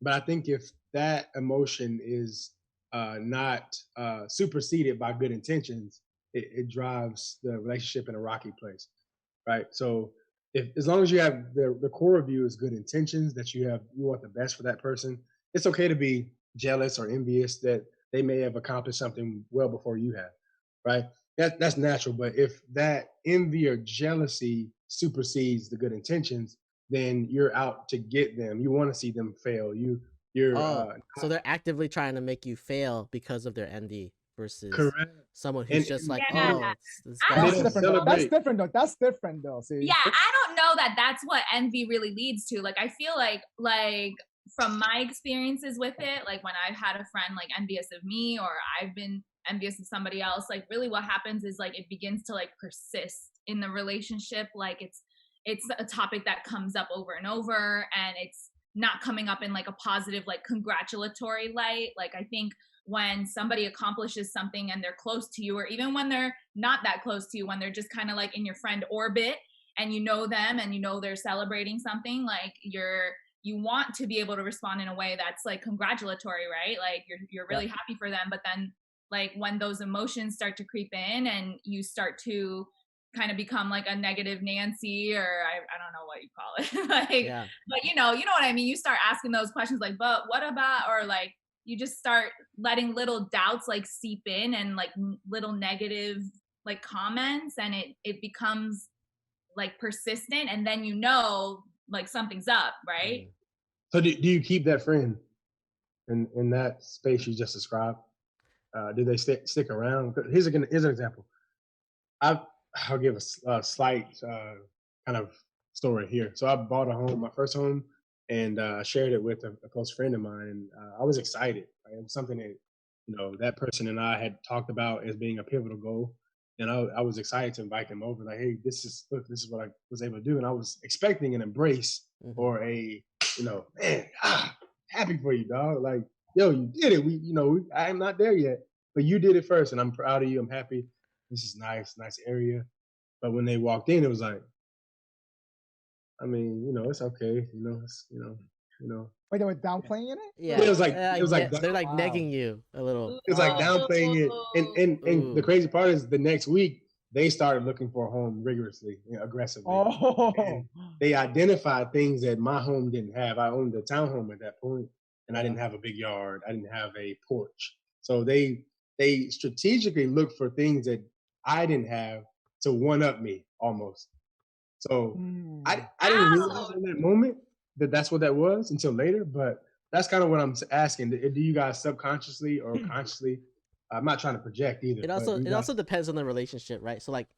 But I think if that emotion is not superseded by good intentions, it drives the relationship in a rocky place, right? So as long as you have the core of you is good intentions, that you want the best for that person, it's okay to be jealous or envious that they may have accomplished something well before you have, right? That's natural. But if that envy or jealousy supersedes the good intentions, then you're out to get them. You want to see them fail. You You're so they're actively trying to make you fail because of their envy versus correct. someone who's just like, Yeah. oh, this I guy. That's different though. That's different though. That's different though. See. Yeah, I don't know that that's what envy really leads to. Like, I feel like from my experiences with it, like when I've had a friend like envious of me, or I've been envious of somebody else, like really what happens is like it begins to like persist in the relationship. Like it's a topic that comes up over and over, and it's not coming up in like a positive, like congratulatory light. Like I think when somebody accomplishes something and they're close to you, or even when they're not that close to you, when they're just kind of like in your friend orbit and you know them and you know they're celebrating something, like you want to be able to respond in a way that's like congratulatory, right? Like you're really happy for them. But then like when those emotions start to creep in and you start to kind of become like a negative Nancy, or I don't know what you call it. Like, Yeah. but you know what I mean? You start asking those questions like, but what about, or like, you just start letting little doubts like seep in, and like little negative like comments, and it becomes like persistent, and then you know like something's up, right? So do you keep that friend in that space you just described? Do they stick around? Here's an example. I'll give a slight kind of story here. So I bought a home, my first home, and shared it with a close friend of mine, and I was excited. Right? It was something that that person and I had talked about as being a pivotal goal, and I was excited to invite them over. Like, hey, this is what I was able to do, and I was expecting an embrace or a man, happy for you, dog. Like, yo, you did it. I'm not there yet, but you did it first, and I'm proud of you. I'm happy. This is nice area. But when they walked in, it was like, I mean, it's okay. Wait, they were downplaying it? Yeah. It was like they're like negging you a little. It was like downplaying it. And the crazy part is the next week they started looking for a home rigorously, aggressively. And they identified things that my home didn't have. I owned a townhome at that point, and I didn't have a big yard. I didn't have a porch. So they strategically looked for things that I didn't have to one up me almost. So I didn't realize in that moment that that's what that was until later, but that's kind of what I'm asking. Do you guys subconsciously or consciously? I'm not trying to project either. It also depends on the relationship, right? So like,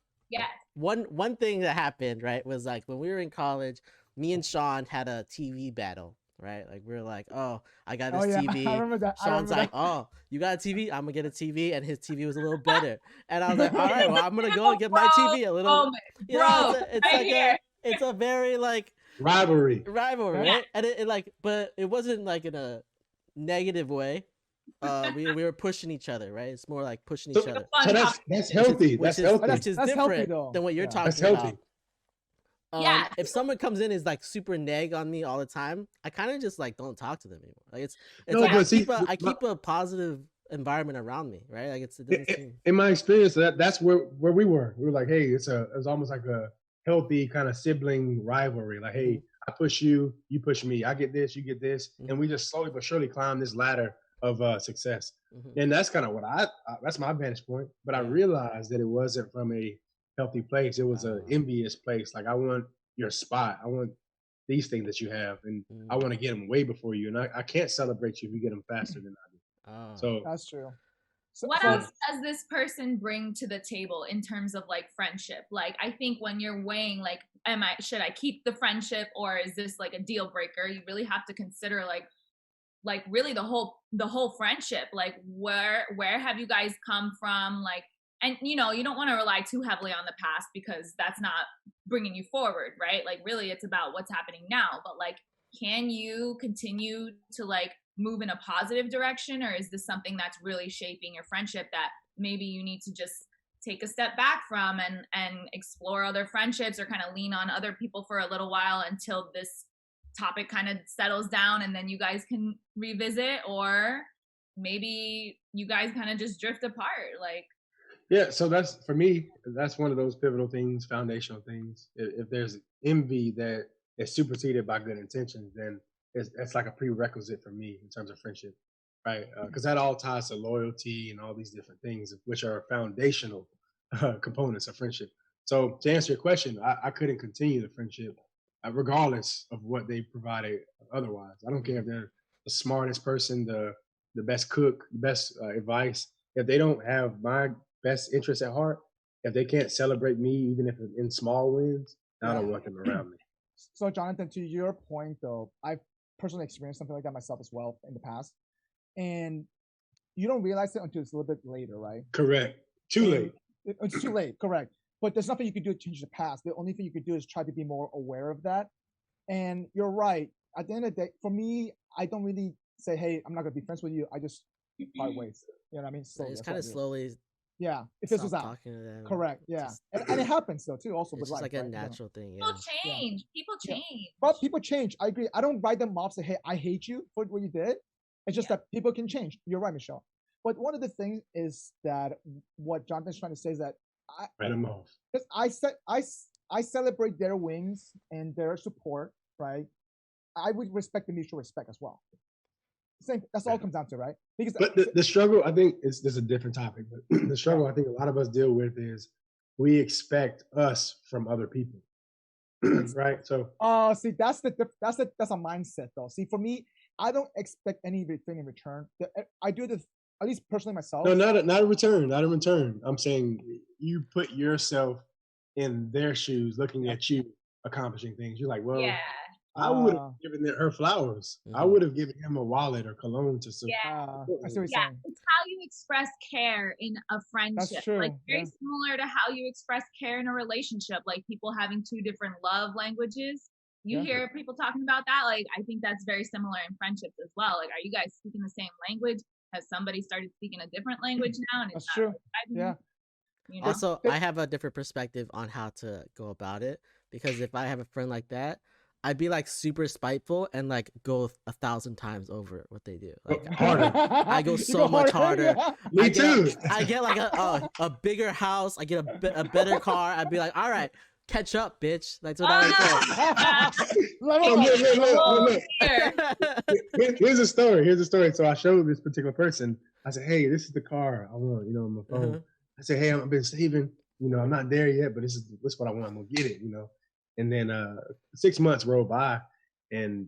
one thing that happened, right, was like when we were in college, me and Sean had a TV battle, right? Like we were like, oh, I got this TV. I remember that. Sean's like, oh, you got a TV? I'm gonna get a TV, and his TV was a little better. And I was like, all right, well, I'm gonna go and get my TV a little. It's a very like rivalry, right? And it like, but it wasn't like in a negative way. We were pushing each other, right? It's more like pushing each other. So that's healthy. That's healthy. Which is different than what you're talking about. If someone comes in is like super neg on me all the time, I kind of just like don't talk to them anymore. Like I keep a positive environment around me, right? Like in my experience, that's where we were. We were like, hey, it was almost like a healthy kind of sibling rivalry. Like, hey, I push you, you push me. I get this, you get this, and we just slowly but surely climb this ladder of success. And that's kind of what that's my vantage point. But I realized that it wasn't from a healthy place. It was an envious place. Like, I want your spot. I want these things that you have, and I want to get them way before you. And I can't celebrate you if you get them faster than I do. So that's true. So, what else does this person bring to the table in terms of like friendship? Like, I think when you're weighing like, should I keep the friendship, or is this like a deal breaker? You really have to consider like really the whole friendship. Like, where have you guys come from? Like, and you don't want to rely too heavily on the past, because that's not bringing you forward, right? Like, really it's about what's happening now. But like, can you continue to like move in a positive direction, or is this something that's really shaping your friendship that maybe you need to just take a step back from and explore other friendships, or kind of lean on other people for a little while until this topic kind of settles down, and then you guys can revisit? Or maybe you guys kind of just drift apart? Like, yeah, so that's, for me, that's one of those pivotal things, foundational things. If there's envy that is superseded by good intentions, then it's like a prerequisite for me in terms of friendship, right? Because that all ties to loyalty and all these different things, which are foundational components of friendship. So to answer your question, I couldn't continue the friendship regardless of what they provided otherwise. I don't care if they're the smartest person, the best cook, the best advice, if they don't have my best interest at heart, if they can't celebrate me, even if it's in small wins, I don't want them around me. So, Jonathan, to your point, though, I've personally experienced something like that myself as well in the past, and you don't realize it until it's a little bit later, right? Correct. Too late. It's too late. Correct. But there's nothing you can do to change the past. The only thing you can do is try to be more aware of that. And you're right. At the end of the day, for me, I don't really say, "Hey, I'm not gonna be friends with you." I just part ways. You know what I mean? Slowly, it's kind of slowly. Yeah, it fizzles out. Talking to them. Correct. Yeah, and it happens though too. Also, it's with just life, like a right? natural thing. People change. People change. But people change. I agree. I don't write them off. Say, "Hey, I hate you for what you did." It's just that people can change. You're right, Michelle. But one of the things is that what Jonathan's trying to say is that write them off. I celebrate their wins and their support, right? I would respect the mutual respect as well. Same. That's all it comes down to, right? Because the struggle, I think, is a different topic. But the struggle I think a lot of us deal with is we expect us from other people, right? So, see, that's a mindset though. See, for me, I don't expect anything in return. I do this, at least personally myself. No, not a return. Not a return. I'm saying you put yourself in their shoes, looking at you accomplishing things. You're like, well, yeah. I would have given her flowers. I would have given him a wallet or cologne to support. I see what you're saying. It's how you express care in a friendship. That's true. Like very similar to how you express care in a relationship. Like people having two different love languages. You hear people talking about that. Like I think that's very similar in friendships as well. Like, are you guys speaking the same language? Has somebody started speaking a different language now? And that's true. Yeah. You know? Also, I have a different perspective on how to go about it, because if I have a friend like that, I'd be like super spiteful and like go 1,000 times over what they do. Like harder. I go so much harder. Me too. I get like a bigger house. I get a better car. I'd be like, all right, catch up, bitch. That's what I would say. Here's a story. So I showed this particular person. I said, "Hey, this is the car I want. On my phone." I said, "Hey, I've been saving. I'm not there yet, but this is what I want. I'm gonna get it. And then 6 months roll by, and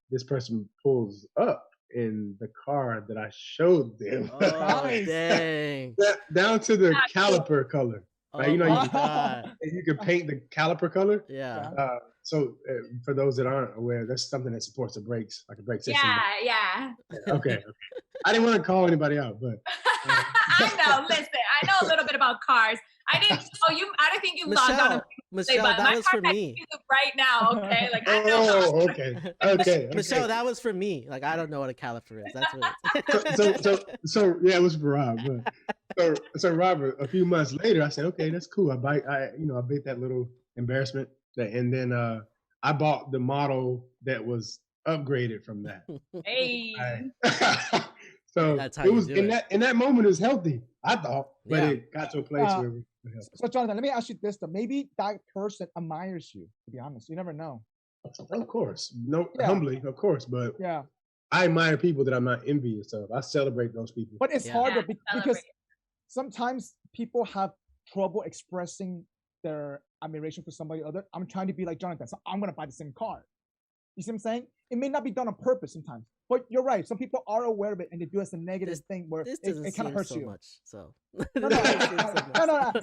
this person pulls up in the car that I showed them. Oh, dang. Down to the caliper color. Right? God. You can paint the caliper color. Yeah. So for those that aren't aware, that's something that supports the brakes, like a brake system. Yeah. Okay. I didn't want to call anybody out, but I know. Listen, I know a little bit about cars. I didn't think you logged on. Michelle, that was for me. Right now, okay? Like I know. Oh, okay. Michelle, that was for me. Like I don't know what a caliper is. That's what so yeah, it was for Rob. But so Robert, a few months later, I said, okay, that's cool. I bite that little embarrassment, and then I bought the model that was upgraded from that. Hey. So it was in that moment it was healthy, I thought, but it got to a place where it was healthy. So Jonathan, let me ask you this though. Maybe that person admires you, to be honest. You never know. Of course. Humbly, of course, but I admire people that I'm not envious of. I celebrate those people. But it's harder because sometimes people have trouble expressing their admiration for somebody other. I'm trying to be like Jonathan, so I'm gonna buy the same car. You see what I'm saying? It may not be done on purpose sometimes, but you're right. Some people are aware of it and they do it as a negative thing where it kind of hurts you. Much, so. No,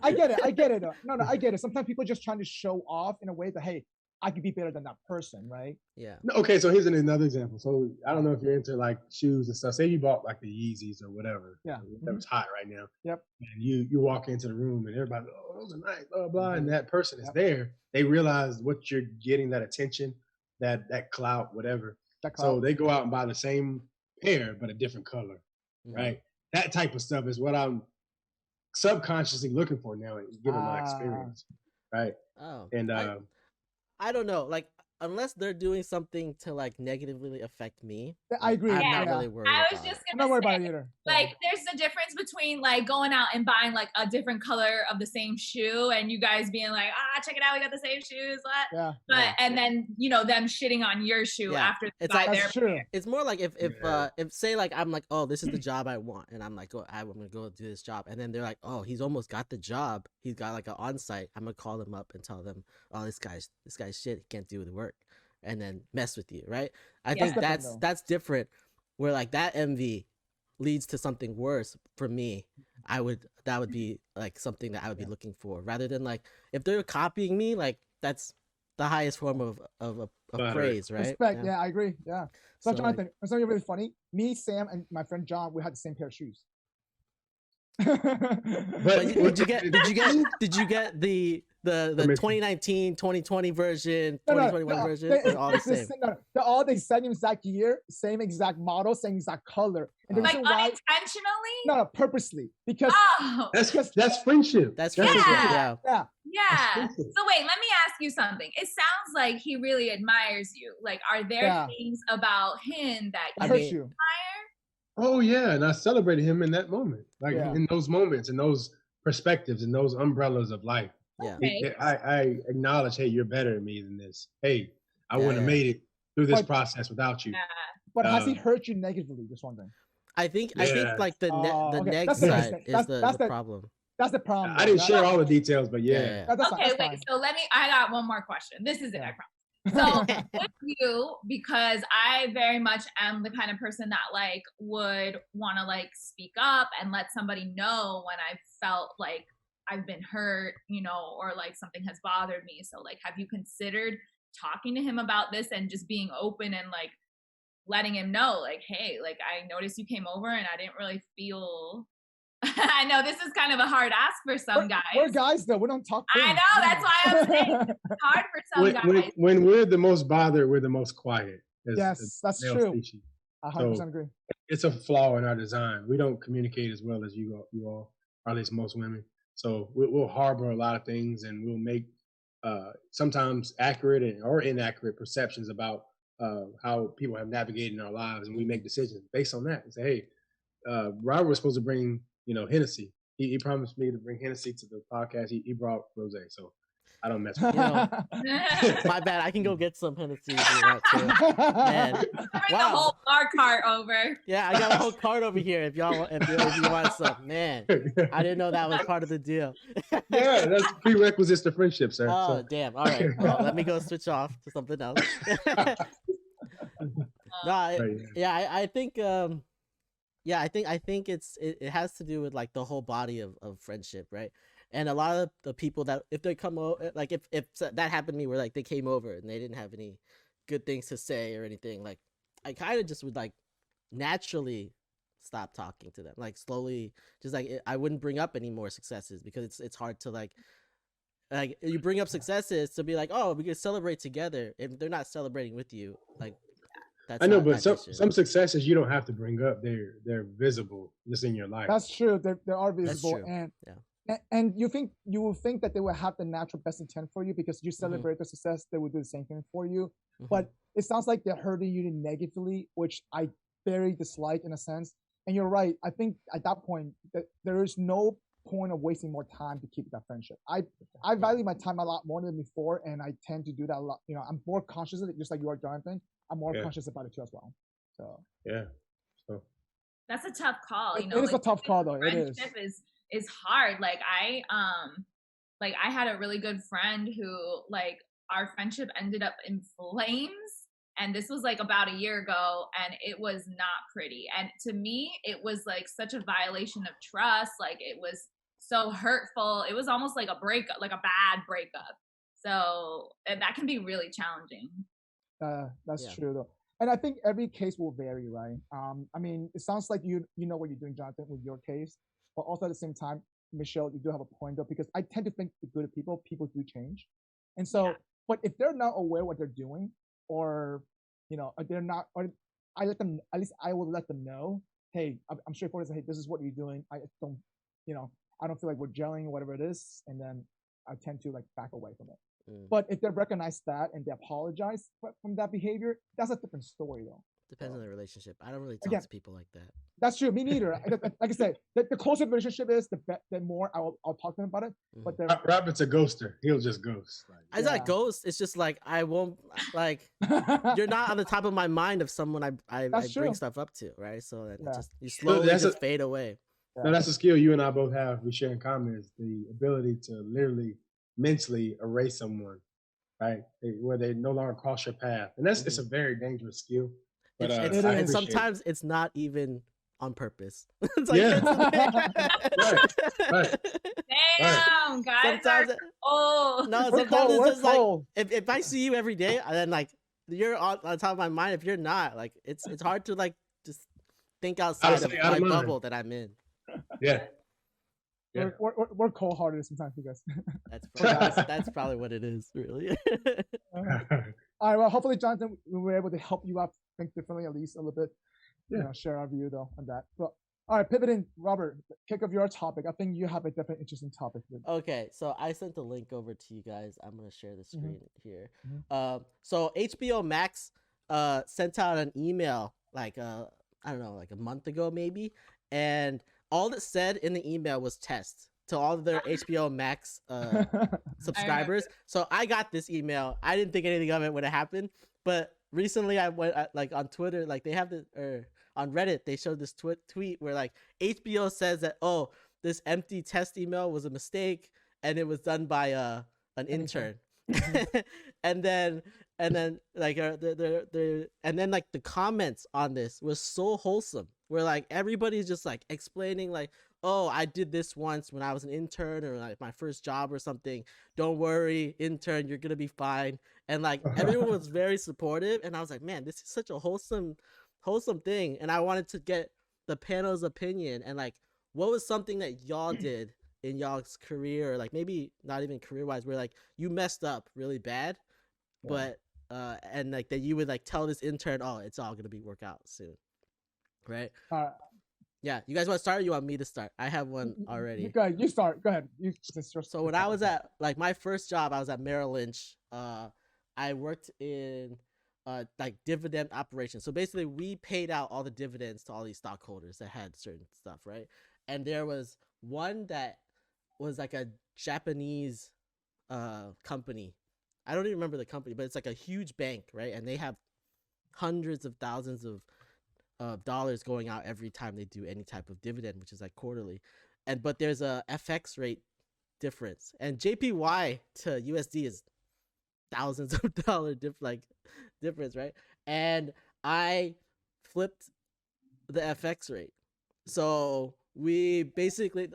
I get it. No, I get it. Sometimes people are just trying to show off in a way that, hey, I could be better than that person, right? Yeah. Okay, so here's another example. So I don't know if you're into like shoes and stuff. Say you bought like the Yeezys or whatever. Yeah. Whatever's hot right now. Yep. And you walk into the room and everybody, oh, those are nice, blah, blah. And that person is there. They realize what you're getting, that attention, that clout, whatever. So they go out and buy the same pair, but a different color, right? That type of stuff is what I'm subconsciously looking for now, given my experience, right? Oh. And I don't know, like unless they're doing something to like negatively affect me. I agree. I'm not really worried. I was just gonna worry about it either. Like, there's a difference between like going out and buying like a different color of the same shoe, and you guys being like, check it out, we got the same shoes. What? Yeah. But and then them shitting on your shoe after they buy their. True. It's more like if say like I'm like, oh, this is the job I want, and I'm like, I'm gonna go do this job, and then they're like, oh, he's almost got the job. He's got like an on-site. I'm gonna call them up and tell them, oh, this guy's shit. He can't do the work. And then mess with you, right? I think that's different. where like that envy leads to something worse for me, that would be like something that I would be looking for, rather than like if they're copying me, like that's the highest form of praise, right? Respect. Yeah, I agree. Yeah. So, Jonathan, like, something really funny. Me, Sam, and my friend John, we had the same pair of shoes. But did you get the 2019, 2020 version, 2021 version? They're all the same. They're all the same exact year, same exact model, same exact color. And like unintentionally? No, purposely. Because that's friendship. That's friendship. Yeah. So wait, let me ask you something. It sounds like he really admires you. Like, are there things about him that hurt you? Admire? Oh yeah, and I celebrated him in that moment, like in those moments, in those perspectives, in those umbrellas of life. Yeah, I acknowledge, hey, you're better than me than this. Hey, I wouldn't have made it through this process without you. But has he hurt you negatively? Just wondering. I think like the neg side is the problem. That's the problem. I didn't share all the details, but yeah. Okay, wait. So I got one more question. This is it, I promise. So with you, because I very much am the kind of person that like would want to like speak up and let somebody know when I felt like I've been hurt, you know, or like something has bothered me. So like, have you considered talking to him about this and just being open and like letting him know, like, hey, like I noticed you came over and I didn't really feel. I know this is kind of a hard ask for some guys. We're guys though. We don't talk. I know. That's why I'm saying it's hard for some guys. When we're the most bothered, we're the most quiet. Yes, that's true. I 100% agree. It's a flaw in our design. We don't communicate as well as you all, or at least most women. So we'll harbor a lot of things, and we'll make sometimes accurate or inaccurate perceptions about how people have navigated in our lives, and we make decisions based on that. And say, hey, Robert was supposed to bring Hennessy. He promised me to bring Hennessy to the podcast. He brought rosé, so I don't mess with my bad. I can go get some Hennessy if you want to. Man. Bring the whole bar cart over. Yeah, I got a whole cart over here if you want some. Man, I didn't know that was part of the deal. Yeah, that's prerequisites to friendship, sir. Oh, damn. All right. Well, let me go switch off to something else. I think I think it has to do with like the whole body of friendship, right? And a lot of the people that if they come over, like if that happened to me where like they came over and they didn't have any good things to say or anything, like I kind of just would like naturally stop talking to them, like slowly, just like I wouldn't bring up any more successes because it's hard to like you bring up successes to be like, oh, we can celebrate together. If they're not celebrating with you, like. I know, but some successes you don't have to bring up. They're visible just in your life. That's true. They are visible, and you will think that they will have the natural best intent for you because you celebrate the success. They will do the same thing for you, but it sounds like they're hurting you negatively, which I very dislike in a sense. And you're right. I think at that point that there is no point of wasting more time to keep that friendship. I value my time a lot more than before, and I tend to do that a lot. You know, I'm more conscious of it, just like you are, Jonathan. I'm more conscious about it too as well. So that's a tough call. It is a tough call though. It is hard. Like I had a really good friend who like our friendship ended up in flames, and this was like about a year ago, and it was not pretty. And to me, it was like such a violation of trust. Like it was so hurtful. It was almost like a breakup, like a bad breakup. So that can be really challenging. That's true though. And I think every case will vary, right? I mean, it sounds like you know what you're doing, Jonathan, with your case, but also at the same time, Michelle, you do have a point though, because I tend to think the good people do change. And so, but if they're not aware what they're doing, or, you know, they're not, or I let them, at least I will let them know, hey, I'm straightforward and say, hey, this is what you're doing. I don't, you know, I don't feel like we're gelling, whatever it is. And then I tend to like back away from it. But if they recognize that and they apologize from that behavior, that's a different story though. Depends on the relationship. I don't really talk to people like that. That's true. Me neither. Like I said, the closer the relationship is, the more I'll talk to them about it. But Robert's a ghoster. He'll just ghost. It's not ghost. It's just like I won't like. You're not on the top of my mind of someone I bring stuff up to, right? So you slowly just fade away. No, that's a skill you and I both have. We share in common is the ability to literally mentally erase someone, right? Where they no longer cross your path, and it's a very dangerous skill. But It's, I and appreciate it. sometimes it's not even on purpose. It's Yeah. Right. Damn, guys. Sometimes, oh, no, We're sometimes cold, it's we're just like cold. if I see you every day, and then like you're on top of my mind. If you're not, like it's hard to like just think outside of my bubble that I'm in. Yeah. Yeah. We're cold hearted sometimes, you guys. That's probably what it is, really. All right. Well, hopefully, Jonathan, we were able to help you out think differently at least a little bit. Yeah. You know, share our view though on that. But all right, pivoting, Robert, kick off your topic. I think you have a different interesting topic. Okay, so I sent the link over to you guys. I'm gonna share the screen here. Mhm. So HBO Max sent out an email like I don't know, like a month ago maybe, and all it said in the email was test to all of their HBO Max subscribers. So I got this email. I didn't think anything of it when it happened, but recently I went like on Twitter, like they have the on Reddit they showed this tweet where like HBO says that this empty test email was a mistake and it was done by an intern. and then like and then like the comments on this was so wholesome where like everybody's just like explaining like, oh, I did this once when I was an intern or like my first job or something. Don't worry, intern, you're gonna be fine. And like everyone was very supportive, and I was like, man, this is such a wholesome thing. And I wanted to get the panel's opinion and like what was something that y'all did in y'all's career, or like maybe not even career wise, where like you messed up really bad, but and like that you would like tell this intern, oh, it's all gonna be work out soon, right? Yeah, you guys want to start, or you want me to start? I have one already. Go ahead, you start. Go ahead. So when I was at like my first job, I was at Merrill Lynch. I worked in like dividend operations. So basically, we paid out all the dividends to all these stockholders that had certain stuff, right? And there was one that was like a Japanese company. I don't even remember the company, but it's like a huge bank, right? And they have hundreds of thousands of dollars going out every time they do any type of dividend, which is like quarterly. But there's a FX rate difference, and JPY to USD is thousands of dollar difference, right? And I flipped the FX rate. So we basically,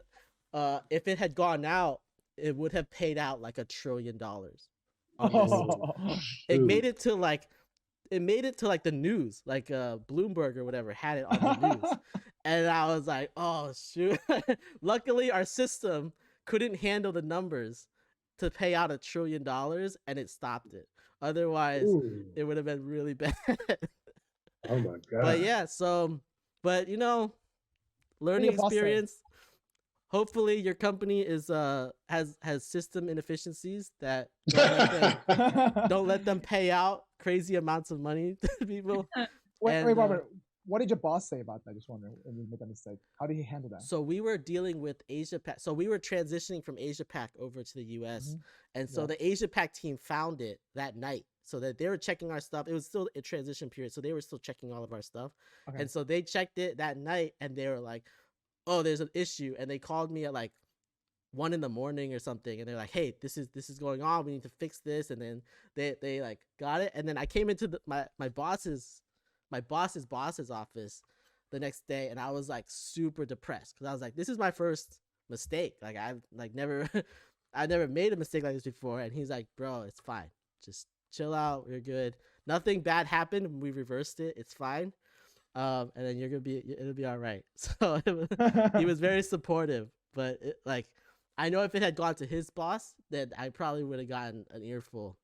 if it had gone out, it would have paid out like $1 trillion. It made it to like the news, like Bloomberg or whatever had it on the news. And I was like, oh shoot. Luckily our system couldn't handle the numbers to pay out $1 trillion, and it stopped it. Otherwise it would have been really bad. Oh my god. But yeah, so but you know, learning experience. Hopefully your company is has system inefficiencies that don't let them pay out crazy amounts of money to people. Wait, Robert, what did your boss say about that? Just wondering, when you made that mistake, how did he handle that? So we were dealing with Asia Pac. So we were transitioning from Asia Pac over to the US, and so the Asia Pac team found it that night. So that they were checking our stuff. It was still a transition period, so they were still checking all of our stuff. Okay. And so they checked it that night, and they were like, oh, there's an issue. And they called me at like 1 a.m. or something, and they're like, hey, this is going on, we need to fix this. And then they like got it, and then I came into my boss's office the next day, and I was like super depressed because I was like, this is my first mistake, like I've like never I never made a mistake like this before. And he's like, bro, it's fine, just chill out, you're good, nothing bad happened, we reversed it, it's fine. And then it'll be all right. So he was very supportive, but like, I know if it had gone to his boss, then I probably would have gotten an earful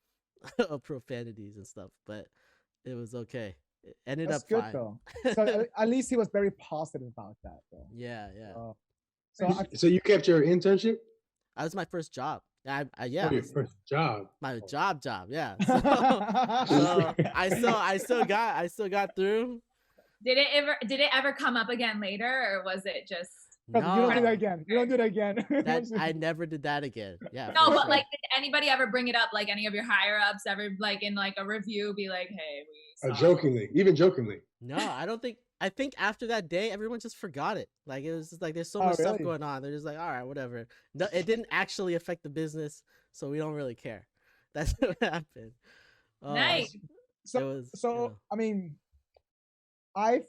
of profanities and stuff, but it was okay. It ended up good fine. Though. So at least he was very positive about that though. Yeah. So you kept your internship? That was my first job. Yeah. Your first job. My job. Yeah. So I still got through. Did it ever come up again later, or was it just? No, you don't do that again. You don't do that again. I never did that again. Yeah. No, but like, did anybody ever bring it up? Like, any of your higher ups ever, like, in like a review, be like, "Hey, we." Even jokingly. No, I don't think. I think after that day, everyone just forgot it. Like, it was just like there's so much stuff going on. They're just like, all right, whatever. No, it didn't actually affect the business, so we don't really care. That's what happened. Nice. So I mean, I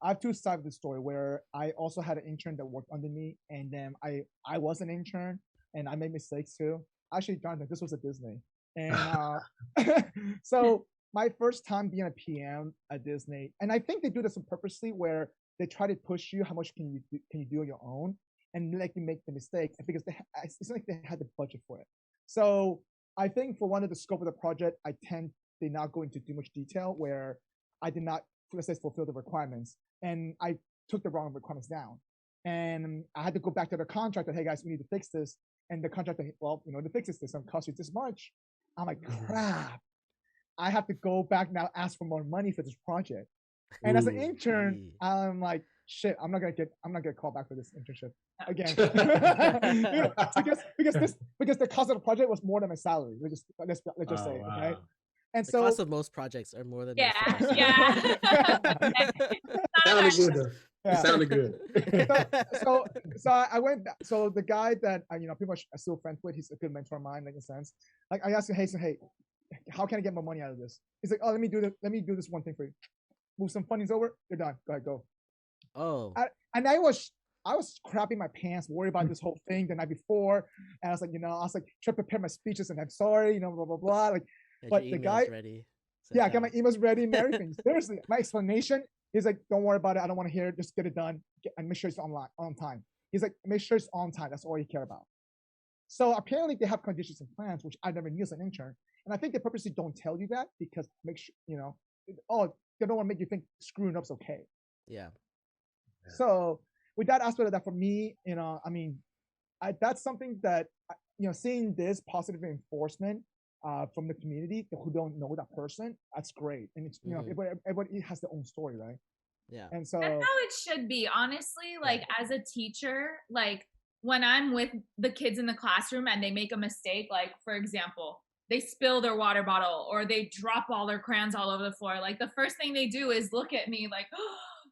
have two sides of the story where I also had an intern that worked under me, and then I was an intern and I made mistakes too. Actually, Jonathan, this was at Disney, and so my first time being a PM at Disney, and I think they do this on purposely, where they try to push you how much can you do on your own, and let you make the mistake because it's not like they had the budget for it. So I think for one of the scope of the project, I did not go into too much detail where I did not, let's say, fulfill the requirements, and I took the wrong requirements down, and I had to go back to the contractor. Hey guys, we need to fix this, and the contractor, well, to fix this, it's gonna cost you this much. I'm like, crap. I have to go back now, ask for more money for this project. And as an intern, I'm like, shit, I'm not gonna call back for this internship again. because the cost of the project was more than my salary. Let's just say, wow. okay. And the so cost of most projects are more than yeah. Sounded good though. It sounded good. So I went back. So the guy that I pretty much I'm still friends with, he's a good mentor of mine, like in a sense. Like I asked him, hey, how can I get more money out of this? He's like, oh, let me do this one thing for you. Move some fundings over, you're done. Go ahead, go. Oh. And I was crapping my pants, worried about this whole thing the night before, and I was like, trying to prepare my speeches, and I'm sorry, blah blah blah. Like, but the guy, ready. I got my emails ready and everything. Seriously, my explanation. He's like, don't worry about it. I don't want to hear it. Just get it done and make sure it's on time. He's like, make sure it's on time. That's all you care about. So apparently they have conditions and plans, which I never knew as an intern. And I think they purposely don't tell you that because make sure, they don't want to make you think screwing up's okay. Yeah. So with that aspect of that, for me, that's something that, seeing this positive reinforcement from the community who don't know that person, that's great. And it's, everybody has their own story, right? Yeah. And so that's how it should be, honestly. Like as a teacher, like when I'm with the kids in the classroom and they make a mistake, like for example, they spill their water bottle or they drop all their crayons all over the floor. Like the first thing they do is look at me like,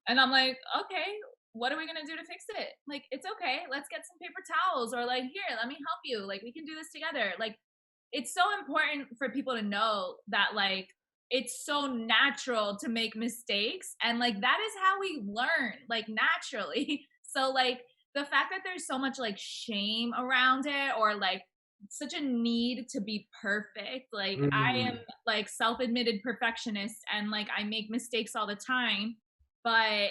and I'm like, okay, what are we going to do to fix it? Like, it's okay. Let's get some paper towels or like, here, let me help you. Like, we can do this together. Like, it's so important for people to know that like, it's so natural to make mistakes. And like, that is how we learn, like naturally. So like the fact that there's so much like shame around it or like such a need to be perfect. Like I am like self-admitted perfectionist and like I make mistakes all the time, but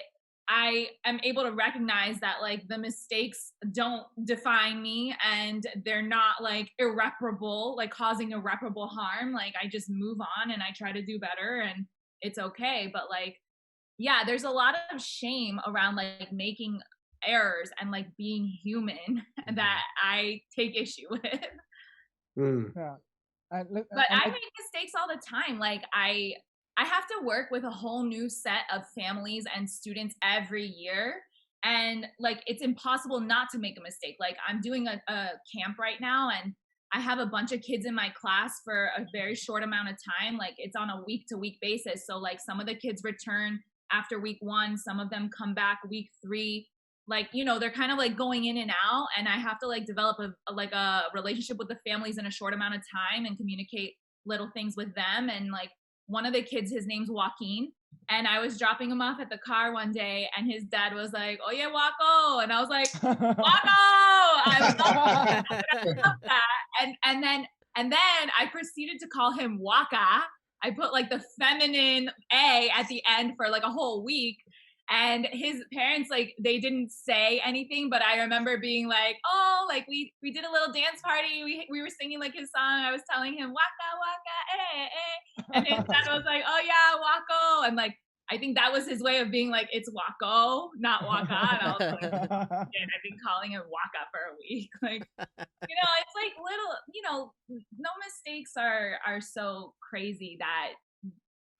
I am able to recognize that like the mistakes don't define me and they're not like irreparable, like causing irreparable harm. Like I just move on and I try to do better and it's okay. But like, yeah, there's a lot of shame around like making errors and like being human that I take issue with. Yeah. But I make mistakes all the time. Like I have to work with a whole new set of families and students every year. And like, it's impossible not to make a mistake. Like I'm doing a camp right now and I have a bunch of kids in my class for a very short amount of time. Like it's on a week to week basis. So like some of the kids return after week 1, some of them come back week 3. Like, they're kind of like going in and out and I have to like develop a relationship with the families in a short amount of time and communicate little things with them. And like one of the kids, his name's Joaquin, and I was dropping him off at the car one day and his dad was like, oh yeah, Waco. And I was like, Waco! I love that. And then I proceeded to call him Waka. I put like the feminine A at the end for like a whole week. And his parents, like, they didn't say anything, but I remember being like, oh, like, we did a little dance party. We were singing, like, his song. I was telling him, waka, waka, eh, eh. And his dad was like, oh, yeah, wako. And, like, I think that was his way of being like, it's wako, not waka. And I was like, and I've been calling him waka for a week. Like, it's like little, no mistakes are so crazy that,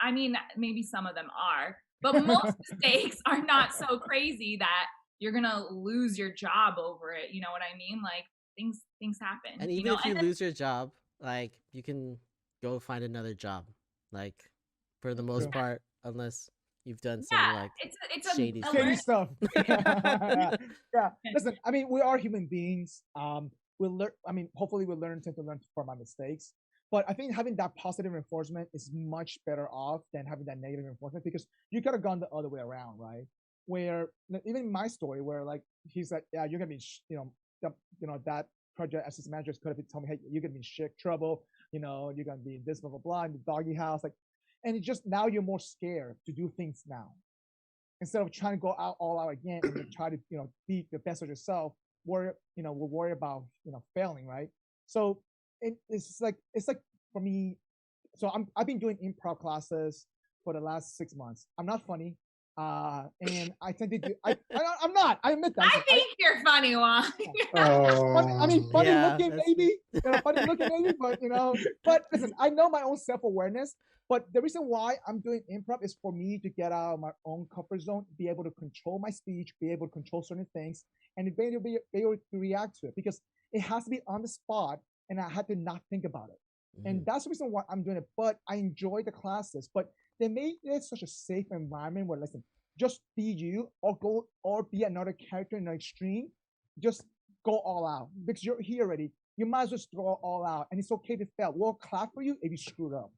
I mean, maybe some of them are. But most mistakes are not so crazy that you're gonna lose your job over it. You know what I mean? Like things happen. And even if you lose your job, like you can go find another job. Like for the most part, unless you've done some like it's shady stuff. Yeah. Listen, I mean, we are human beings. We'll learn. I mean, hopefully we'll learn to learn from our mistakes. But I think having that positive reinforcement is much better off than having that negative reinforcement, because you could have gone the other way around, right? Where even my story, where like he's like, yeah, you're gonna be, that project assistant manager could have told me, hey, you're gonna be in shit trouble, you're gonna be in this blah blah blah in the doggy house, like, and it just now you're more scared to do things now instead of trying to go out all out again and try to be the best of yourself. We'll worry about failing, right? So it's like for me. So I've been doing improv classes for the last 6 months. I'm not funny, and I tend to do. I'm not. I admit that. I think you're funny, Juan. Funny looking maybe. Funny looking maybe, but But listen, I know my own self-awareness. But the reason why I'm doing improv is for me to get out of my own comfort zone, be able to control my speech, be able to control certain things, and be able to react to it, because it has to be on the spot, and I had to not think about it. And that's the reason why I'm doing it. But I enjoy the classes. But they made it such a safe environment where, listen, just be you, or be another character in the extreme. Just go all out, because you're here already. You might as well just throw all out, and it's okay to fail. We'll clap for you if you screwed up.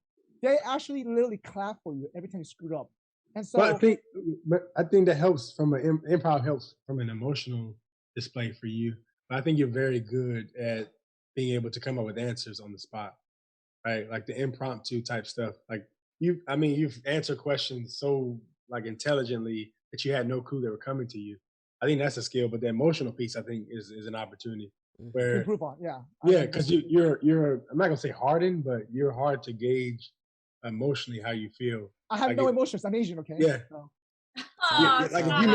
They actually literally clap for you every time you screwed up. And so, I think that helps from improv helps from an emotional display for you. But I think you're very good at being able to come up with answers on the spot, right? Like the impromptu type stuff. Like you've answered questions so like intelligently that you had no clue they were coming to you. I think that's a skill, but the emotional piece I think is an opportunity where improve on, because you're I'm not gonna say hardened, but you're hard to gauge emotionally how you feel. I have no emotions. I'm Asian, okay? Yeah. So. Like if you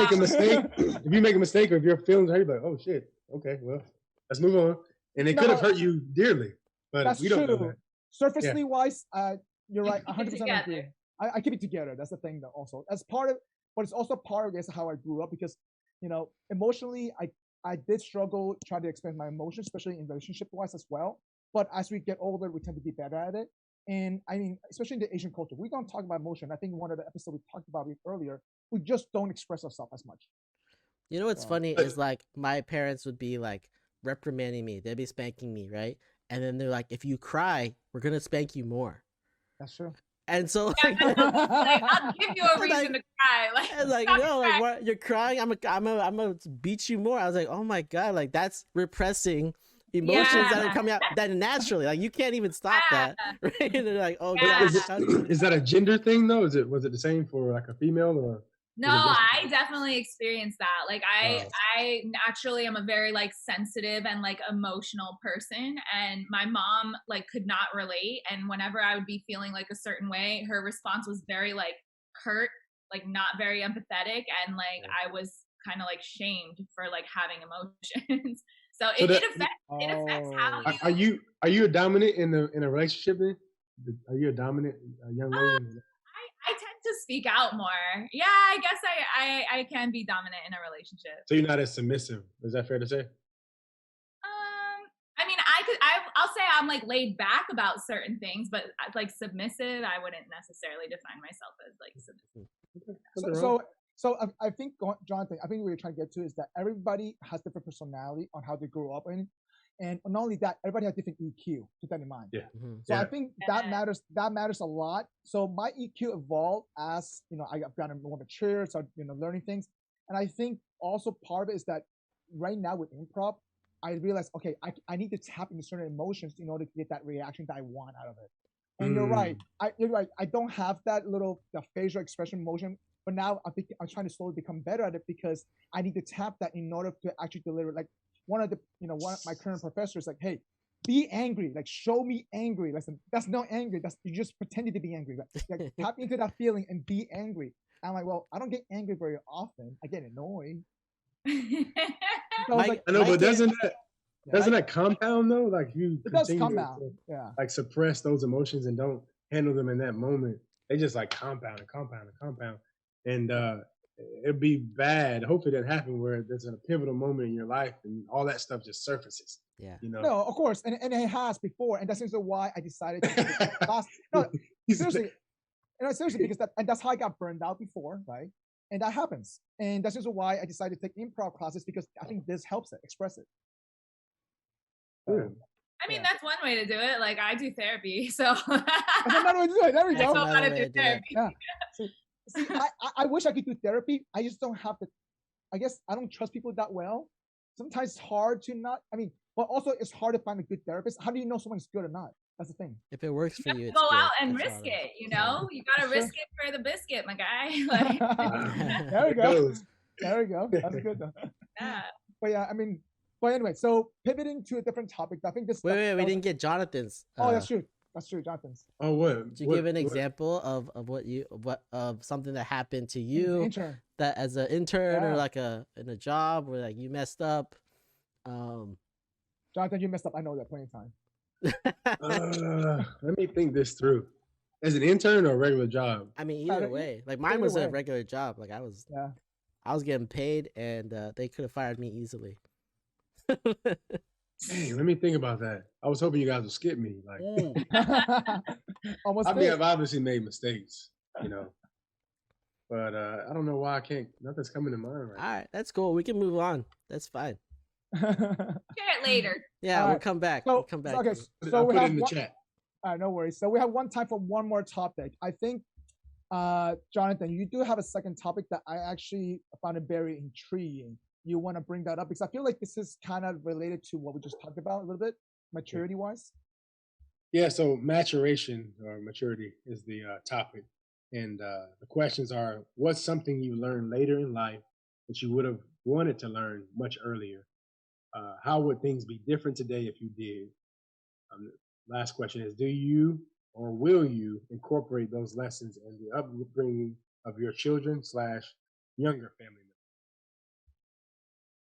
make a mistake, or if your feelings hurt, you're like, oh shit, okay, well, let's move on. And it could have hurt you dearly, but we don't know that. Surfacely wise, you're right, 100% agree. I keep it together. That's the thing, though. Also, as part of, but it's also part of how I grew up, because emotionally, I did struggle trying to express my emotions, especially in relationship wise as well. But as we get older, we tend to be better at it. And I mean, especially in the Asian culture, we don't talk about emotion. I think one of the episodes we talked about it earlier, we just don't express ourselves as much. You know what's funny is like my parents would be like reprimanding me. They'd be spanking me, right? And then they're like, if you cry, we're going to spank you more. That's true. And so I'll give you a reason to cry. What, you're crying? I'm gonna beat you more. I was like, oh my God, like that's repressing emotions that are coming out that naturally. Like you can't even stop that. Right? And they're like, oh God. Is that a gender thing though? Was it the same for like a female or? No, I definitely experienced that. Like I naturally am a very like sensitive and like emotional person, and my mom like could not relate. And whenever I would be feeling like a certain way, her response was very like hurt, like not very empathetic, and like I was kind of like shamed for like having emotions. So it affects how you. Are you a dominant in a relationship then? Are you a dominant young lady? I tend to speak out more. Yeah, I guess I can be dominant in a relationship. So you're not as submissive. Is that fair to say? I mean, I'll say I'm like laid back about certain things, but like submissive, I wouldn't necessarily define myself as like submissive. So I think, Jonathan, I think what you're trying to get to is that everybody has different personality on how they grew up in. And not only that, everybody has different EQ. Keep that in mind. Yeah. So I think that matters. That matters a lot. So my EQ evolved as I got gotten more mature, so learning things. And I think also part of it is that right now with improv, I realized, okay, I need to tap into certain emotions in order to get that reaction that I want out of it. And you're right. I don't have the facial expression motion, but now I'm trying to slowly become better at it, because I need to tap that in order to actually deliver. Like one of my current professors, like, hey, be angry, like show me angry. Listen, that's not angry. That's you just pretending to be angry. Like tap into that feeling and be angry. And I'm like, well, I don't get angry very often. I get annoyed. So I know, but doesn't that compound though? Like you continue to like suppress those emotions and don't handle them in that moment. They just like compound and compound and compound. And it'd be bad. Hopefully that happen where there's a pivotal moment in your life and all that stuff just surfaces. Yeah. No, of course. And it has before. And that's why I decided to take the class. No, seriously. Seriously, because that's how I got burned out before, right? And that happens. And that's just why I decided to take improv classes, because I think this helps it, express it. I mean, that's one way to do it. Like, I do therapy, so. That's another way to do it. There we go. I know how to do therapy. Yeah. See, I wish I could do therapy. I just don't have the. I guess I don't trust people that well. Sometimes it's hard to not. I mean, but also it's hard to find a good therapist. How do you know someone's good or not? That's the thing. If it works for you, it's go good. out and risk it. You know, you gotta risk it for the biscuit, my guy. Like, there we go. There we go. That's good though. Yeah. But yeah, I mean, but anyway, so pivoting to a different topic. I think this. Wait, we didn't get Jonathan's. Oh, that's true. That's true, Jonathan's. Oh, what? Did you give an example of of something that happened to you intern. That as an intern or like in a job where like you messed up? Jonathan, you messed up. I know that plenty of time. Let me think this through. As an intern or a regular job? I mean, either way. Like mine was a regular job. Like I was getting paid, and they could have fired me easily. Hey, let me think about that. I was hoping you guys would skip me. Like, almost. I mean, I've obviously made mistakes, you know, but I don't know why I can't. Nothing's coming to mind right now. All right, that's cool. We can move on. That's fine. Share it later. Yeah, we'll come back. So, we'll come back. Okay, so I'll we put have it in the chat. All right, no worries. So we have time for one more topic. I think, Jonathan, you do have a second topic that I actually found it very intriguing. You want to bring that up because I feel like this is kind of related to what we just talked about a little bit, maturity-wise. Yeah, so maturation or maturity is the topic. And the questions are, what's something you learned later in life that you would have wanted to learn much earlier? How would things be different today if you did? Last question is, do you or will you incorporate those lessons in the upbringing of your children / younger family members?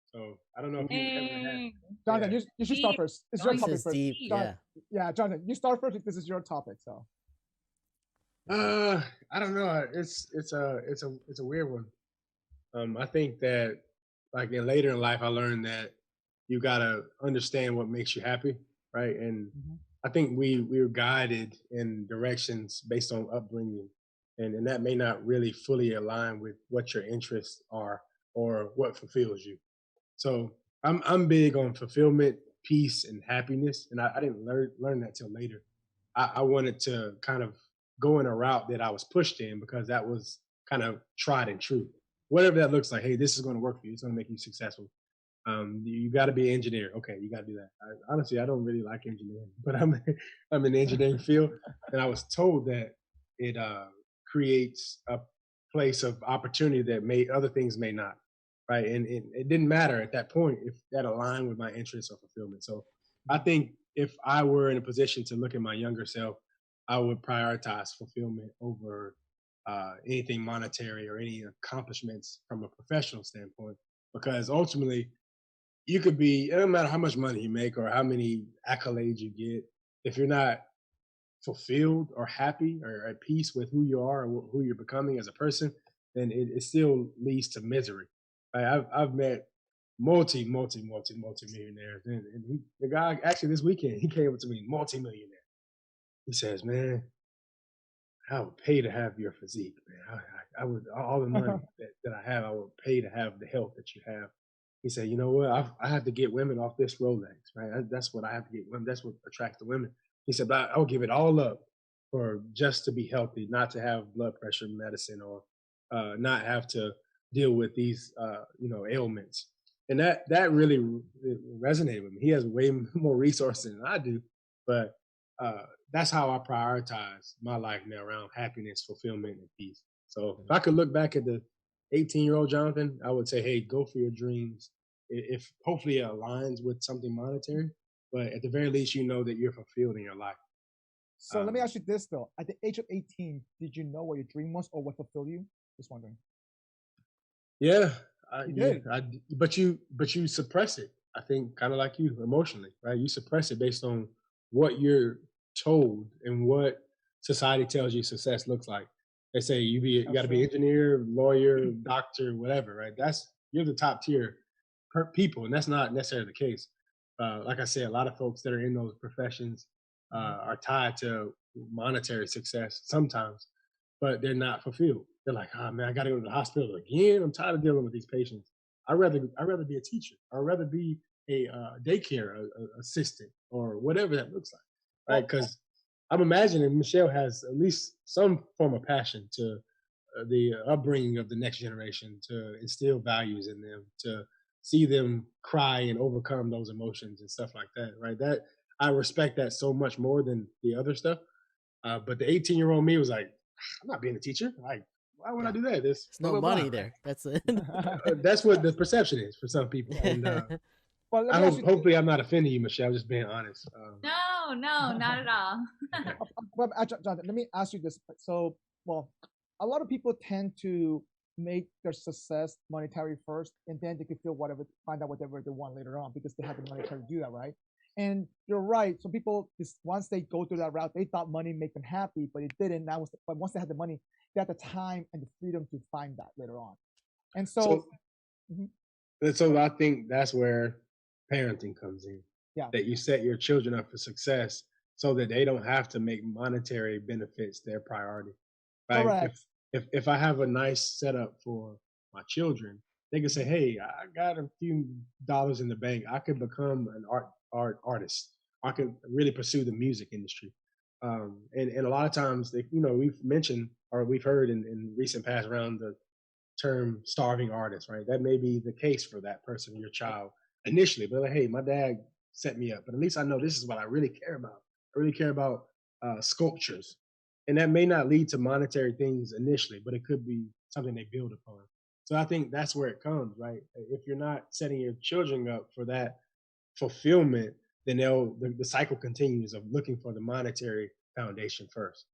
So I don't know if you ever had. Jonathan, you should start first. It's your topic first. Deep, yeah, Jonathan, you start first if this is your topic. So. I don't know. It's a weird one. I think that like later in life, I learned that you gotta understand what makes you happy, right? And I think we were guided in directions based on upbringing, and that may not really fully align with what your interests are or what fulfills you. So I'm big on fulfillment, peace, and happiness, and I didn't learn that till later. I wanted to kind of go in a route that I was pushed in because that was kind of tried and true. Whatever that looks like, hey, this is going to work for you. It's going to make you successful. You got to be an engineer. Okay, you got to do that. Honestly, I don't really like engineering, but I'm in the engineering field, and I was told that it creates a place of opportunity that other things may not, right? And it didn't matter at that point if that aligned with my interests or fulfillment. So I think if I were in a position to look at my younger self, I would prioritize fulfillment over anything monetary or any accomplishments from a professional standpoint, because ultimately you could be, it doesn't matter how much money you make or how many accolades you get, if you're not fulfilled or happy or at peace with who you are or who you're becoming as a person, then it still leads to misery. I've met multi-millionaires, and the guy actually this weekend, he came up to me, multi-millionaire. He says, man, I would pay to have your physique, man. I would, all the money that I have, I would pay to have the health that you have. He said, you know what? I have to get women off this Rolex, right? That's what I have to get women. That's what attracts the women. He said, but I'll give it all up for just to be healthy, not to have blood pressure medicine or not have to deal with these, ailments. And that really resonated with me. He has way more resources than I do, but that's how I prioritize my life now around happiness, fulfillment, and peace. So if I could look back at the 18-year-old Jonathan, I would say, hey, go for your dreams. If hopefully it aligns with something monetary, but at the very least, you know that you're fulfilled in your life. So let me ask you this though: at the age of 18, did you know what your dream was or what fulfilled you? Just wondering. Yeah, but you suppress it. I think kind of like you emotionally, right? You suppress it based on what you're told and what society tells you success looks like. They say you got to be engineer, lawyer, doctor, whatever, right? You're the top tier people, and that's not necessarily the case. Like I said, a lot of folks that are in those professions are tied to monetary success sometimes, but they're not fulfilled. They're like, oh man, I got to go to the hospital again. I'm tired of dealing with these patients. I'd rather be a teacher. I'd rather be a daycare assistant or whatever that looks like, right? Because I'm imagining Michelle has at least some form of passion to the upbringing of the next generation, to instill values in them, to see them cry and overcome those emotions and stuff like that, right? That I respect that so much more than the other stuff. But the 18-year-old me was like, I'm not being a teacher. Like, why would I do that? There's no money there. That's it. That's what the perception is for some people. And well, hopefully I'm not offending you, Michelle. Just being honest. No, not at all. Well, Jonathan, let me ask you this. So, well, a lot of people tend to make their success monetary first, and then they can find out whatever they want later on because they have the money to do that, right? And you're right. So people, once they go through that route, they thought money make them happy, but it didn't. But once they had the money, they had the time and the freedom to find that later on. And so I think that's where parenting comes in. Yeah. That you set your children up for success so that they don't have to make monetary benefits their priority. Right? Correct. If I have a nice setup for my children, they can say, hey, I got a few dollars in the bank. I could become an artist. I could really pursue the music industry. And a lot of times, we've mentioned or we've heard in recent past around the term starving artist, right? That may be the case for that person, your child, initially. But like, hey, my dad set me up, but at least I know this is what I really care about. I really care about sculptures. And that may not lead to monetary things initially, but it could be something they build upon. So I think that's where it comes, right? If you're not setting your children up for that fulfillment, then the cycle continues of looking for the monetary foundation first,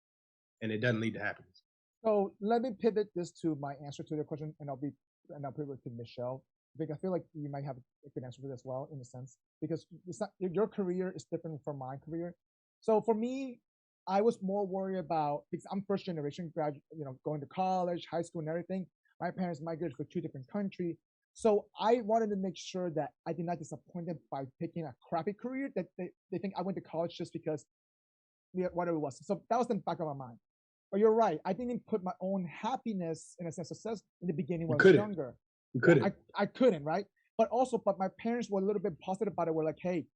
and it doesn't lead to happiness. So let me pivot this to my answer to the question, and I'll pivot to Michelle, because I feel like you might have a good answer for this as well, in a sense, because it's not your career is different from my career. So for me, I was more worried about, because I'm first generation graduate, going to college, high school, and everything. My parents migrated for 2 different countries. So I wanted to make sure that I did not disappoint them by picking a crappy career that they think I went to college just because whatever it was. So that was in the back of my mind. But you're right. I didn't put my own happiness in a sense of success in the beginning when I was younger. You couldn't. I couldn't, right? But my parents were a little bit positive about it. We're like, hey,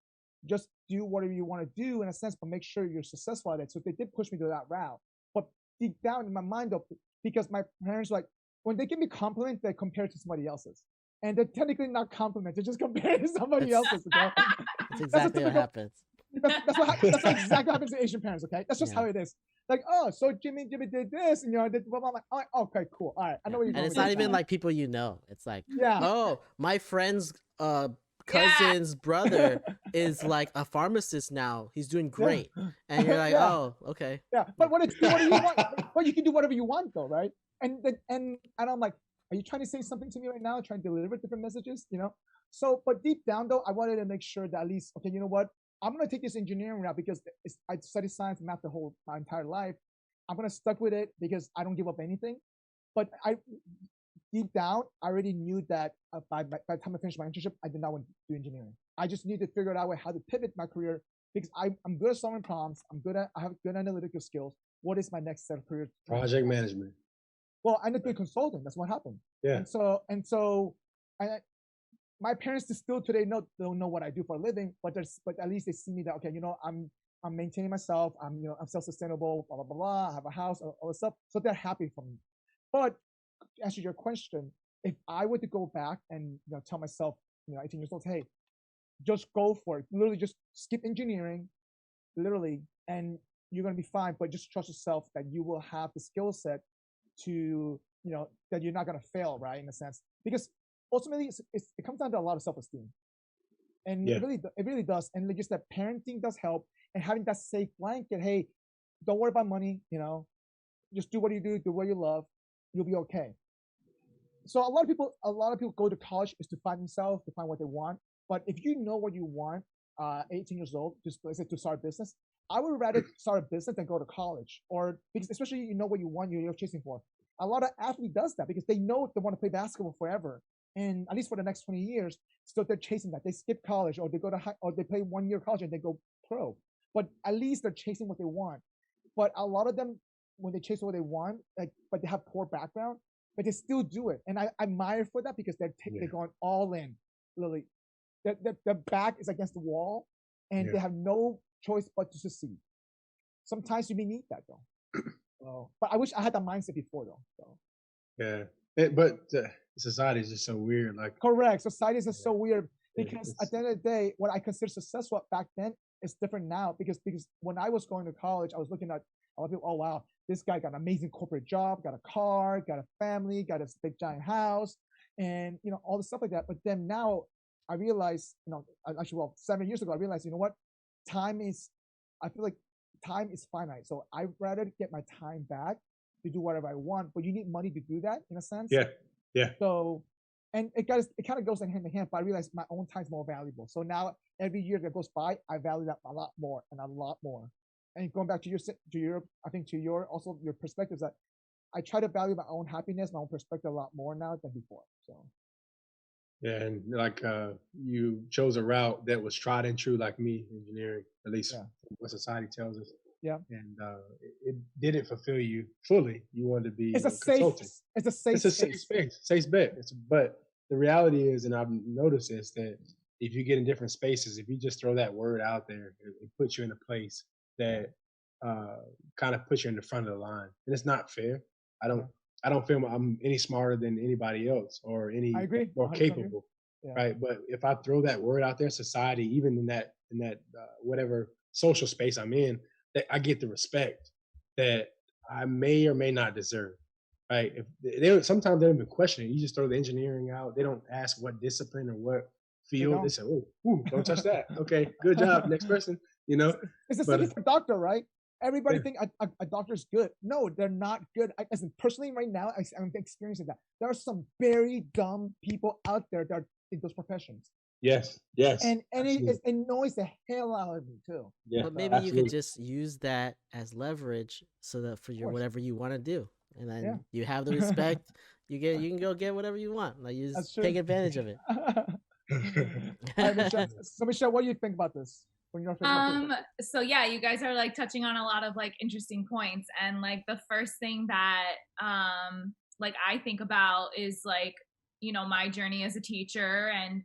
just do whatever you want to do in a sense, but make sure you're successful at it. So they did push me to that route. But deep down in my mind, though, because my parents, like, when they give me compliments, they compare it to somebody else's. And they're technically not compliments. They're just comparing to somebody else's. Okay? That's exactly what happens. That's what exactly happens to Asian parents, okay? That's just how it is. Like, oh, so Jimmy did this, and I'm like, oh, okay, cool. All right, I know what you're going. And it's not even like people you know. It's like, yeah, oh, my friend's cousin's brother is like a pharmacist now. He's doing great. And you're like, oh, okay. Yeah, but what do you want? But you can do whatever you want, though, right? And I'm like, are you trying to say something to me right now? Trying to deliver different messages, So, but deep down, though, I wanted to make sure that at least, okay, you know what? I'm going to take this engineering route because I studied science math my entire life. I'm going to stuck with it because I don't give up anything. But deep down, I already knew that by the time I finished my internship, I did not want to do engineering. I just needed to figure out how to pivot my career because I'm good at solving problems. I have good analytical skills. What is my next set of career? Project management. Well, I ended up doing consulting. That's what happened. Yeah. And so my parents still today don't know what I do for a living, but at least they see me that, okay, I'm maintaining myself. I'm self-sustainable, blah, blah, blah, blah. I have a house, all this stuff. So they're happy for me. But to answer your question, if I were to go back and tell myself, 18 years old, hey, just go for it. Literally just skip engineering, literally, and you're going to be fine. But just trust yourself that you will have the skill set to, that you're not going to fail, right? In a sense, because ultimately it comes down to a lot of self-esteem, and it really does. And like just that parenting does help, and having that safe blanket. Hey, don't worry about money. Just do what you do what you love. You'll be okay. So a lot of people go to college is to find themselves, to find what they want. But if you know what you want, 18 years old, just let's say to start a business, I would rather start a business than go to college, or because especially you know what you want, you're chasing for. A lot of athletes does that because they know they want to play basketball forever. And at least for the next 20 years, so they're chasing that. They skip college, or they go to or they play 1 year college and they go pro. But at least they're chasing what they want. But a lot of them, when they chase what they want, but they have poor background, but they still do it. And I admire for that because they're going all in. Literally, their back is against the wall, and they have no choice but to succeed. Sometimes you may need that though. But I wish I had that mindset before though. So. Yeah, but society is just so weird. Like, correct, society is just so weird because at the end of the day, what I consider successful back then is different now. Because when I was going to college, I was looking at a lot of people. Oh wow, this guy got an amazing corporate job, got a car, got a family, got a big giant house, and all the stuff like that. But then now I realized, actually, 7 years ago, I realized, what, I feel like time is finite. So I'd rather get my time back to do whatever I want, but you need money to do that in a sense. Yeah. So, and it kind of goes hand in hand, but I realize my own time is more valuable. So now every year that goes by, I value that a lot more and a lot more. And going back to your I think to your perspectives, that I try to value my own happiness, my own perspective a lot more now than before. So. Yeah, and like you chose a route that was tried and true, like me, engineering, at least what society tells us. Yeah. And it didn't fulfill you fully. You wanted to be it's a consulting. It's a safe space. Safe bet. But the reality is, and I've noticed this, that if you get in different spaces, if you just throw that word out there, it puts you in a place that kind of puts you in the front of the line. And it's not fair. I don't feel I'm any smarter than anybody else or any more capable, right? But if I throw that word out there, society, even in that whatever social space I'm in, that I get the respect that I may or may not deserve, right? If sometimes they don't even question it. You just throw the engineering out. They don't ask what discipline or what field. They say, "Oh, don't touch that." Okay, good job. Next person. It's the same for doctor, right? Everybody think a doctor's good. No, they're not good. Personally, right now, I'm experiencing that. There are some very dumb people out there that are in those professions. Yes. And it annoys the hell out of me too. Yeah, but maybe you could just use that as leverage so that for your whatever you want to do, and then you have the respect. You can go get whatever you want. Like you just take advantage of it. Michelle, what do you think about this? So yeah, you guys are like touching on a lot of like interesting points, and like the first thing that like I think about is like my journey as a teacher, and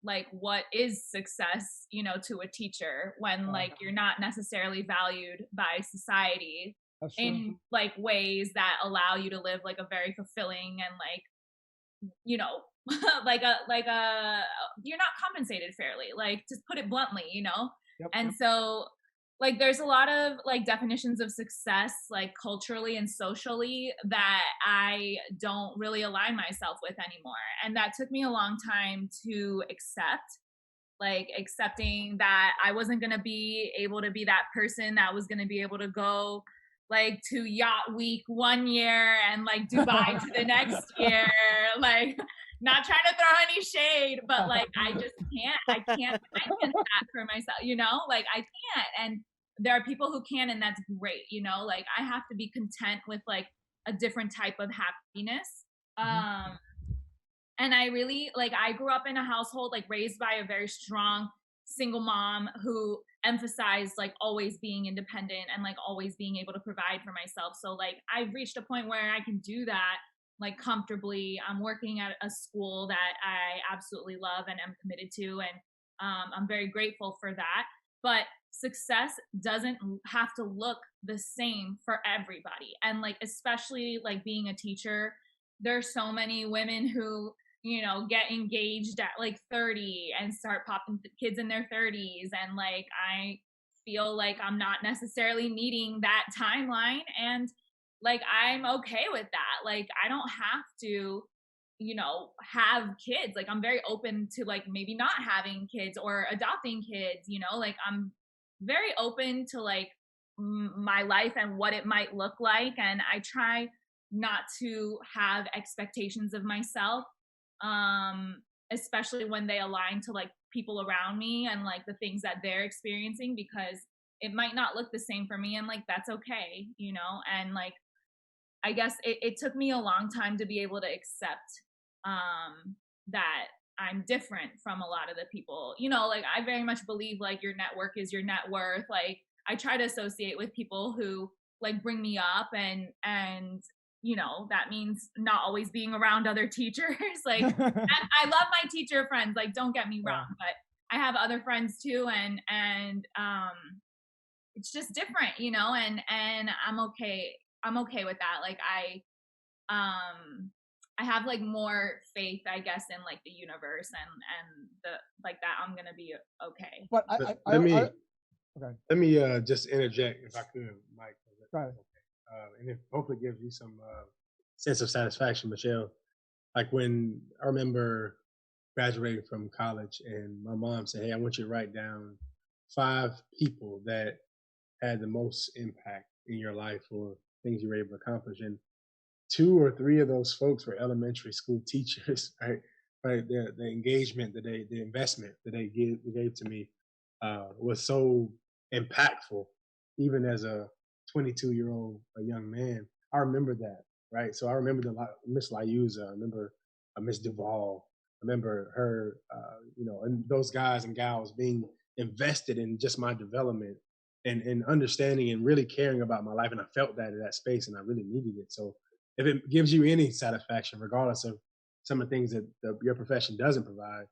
like what is success to a teacher when like you're not necessarily valued by society in like ways that allow you to live like a very fulfilling and like like a you're not compensated fairly, like to put it bluntly, and so like there's a lot of like definitions of success like culturally and socially that I don't really align myself with anymore, and that took me a long time to accepting that I wasn't going to be able to be that person that was going to be able to go like to Yacht Week 1 year and like Dubai to the next year, like not trying to throw any shade, but like I can't finance that for myself, like I can't. And there are people who can, and that's great, like I have to be content with like a different type of happiness. And I really like I grew up in a household like raised by a very strong single mom who emphasized like always being independent and like always being able to provide for myself. So like I've reached a point where I can do that like comfortably. I'm working at a school that I absolutely love and am committed to, and I'm very grateful for that. But success doesn't have to look the same for everybody. And like especially like being a teacher, there's so many women who get engaged at like 30 and start popping kids in their 30s. And like, I feel like I'm not necessarily meeting that timeline. And like, I'm okay with that. Like, I don't have to, have kids. Like, I'm very open to like maybe not having kids or adopting kids, like I'm very open to like my life and what it might look like. And I try not to have expectations of myself, especially when they align to like people around me and like the things that they're experiencing, because it might not look the same for me, and like that's okay, and like I guess it took me a long time to be able to accept that I'm different from a lot of the people, like I very much believe like your network is your net worth. Like I try to associate with people who like bring me up and that means not always being around other teachers. Like, and I love my teacher friends, like, don't get me wrong, but I have other friends too, and it's just different, and I'm okay with that. Like, I have like more faith, I guess, in like the universe and the like that I'm gonna be okay. But let me just interject if I could, Mike. Right. And it hopefully gives you some sense of satisfaction, Michelle. Like when I remember graduating from college and my mom said, hey, I want you to write down 5 people that had the most impact in your life or things you were able to accomplish. And 2 or 3 of those folks were elementary school teachers, right? Right. The engagement that the investment that they gave to me was so impactful, even as a 22-year-old, a young man. I remember that, right? So I remember Miss Liuza. I remember Miss Duvall. I remember her, and those guys and gals being invested in just my development and understanding and really caring about my life. And I felt that in that space, and I really needed it. So if it gives you any satisfaction, regardless of some of the things that your profession doesn't provide,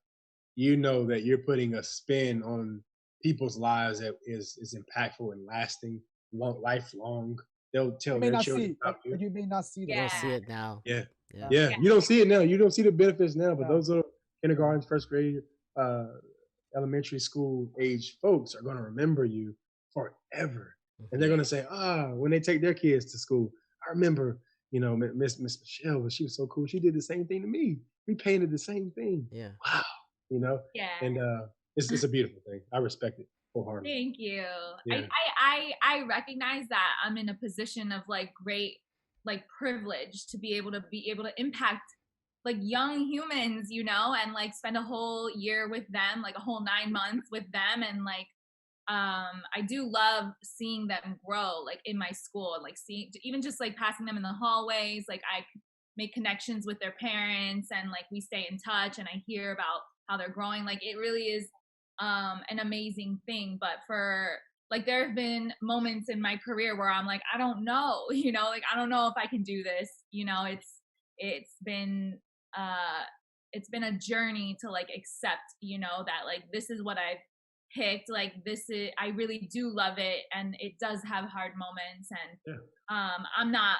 you know that you're putting a spin on people's lives that is impactful and lasting, lifelong. They'll tell their children about you. You may not see You don't see it now. Yeah. You don't see it now. You don't see the benefits now, but those little kindergarten, first grade, elementary school age folks are going to remember you forever. And they're going to say, when they take their kids to school, I remember, Miss Michelle, but she was so cool. She did the same thing to me. We painted the same thing. Yeah. Wow. Yeah. And it's a beautiful thing. I respect it wholeheartedly. Thank you. Yeah. I recognize that I'm in a position of like great like privilege to be able to impact like young humans, and like spend a whole year with them, like a whole 9 months with them, and like I do love seeing them grow like in my school, like seeing even just like passing them in the hallways, like I make connections with their parents and like we stay in touch and I hear about how they're growing. Like it really is an amazing thing. But for like there have been moments in my career where I'm like, I don't know, like I don't know if I can do this. It's been a journey to like accept, that like this is what I've picked, like this is, I really do love it, and it does have hard moments, and I'm not,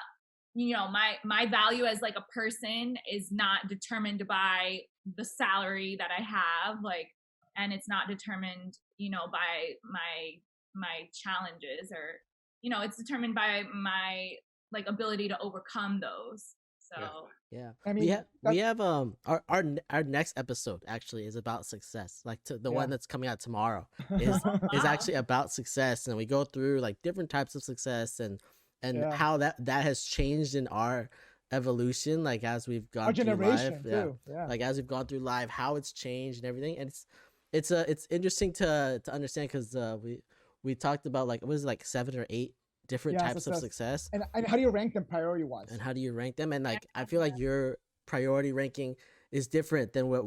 my value as like a person is not determined by the salary that I have, like, and it's not determined, by my challenges, or it's determined by my like ability to overcome those. So yeah. I mean, we have our next episode actually is about success. Like the one that's coming out tomorrow is actually about success, and we go through like different types of success and how that has changed in our evolution, like as we've gone through life. Too. Like as we've gone through life, how it's changed and everything. And it's interesting to understand, because we talked about like, what is it, like 7 or 8 different types of success, and how do you rank them priority wise, and how do you rank them, and like I feel like your priority ranking is different than what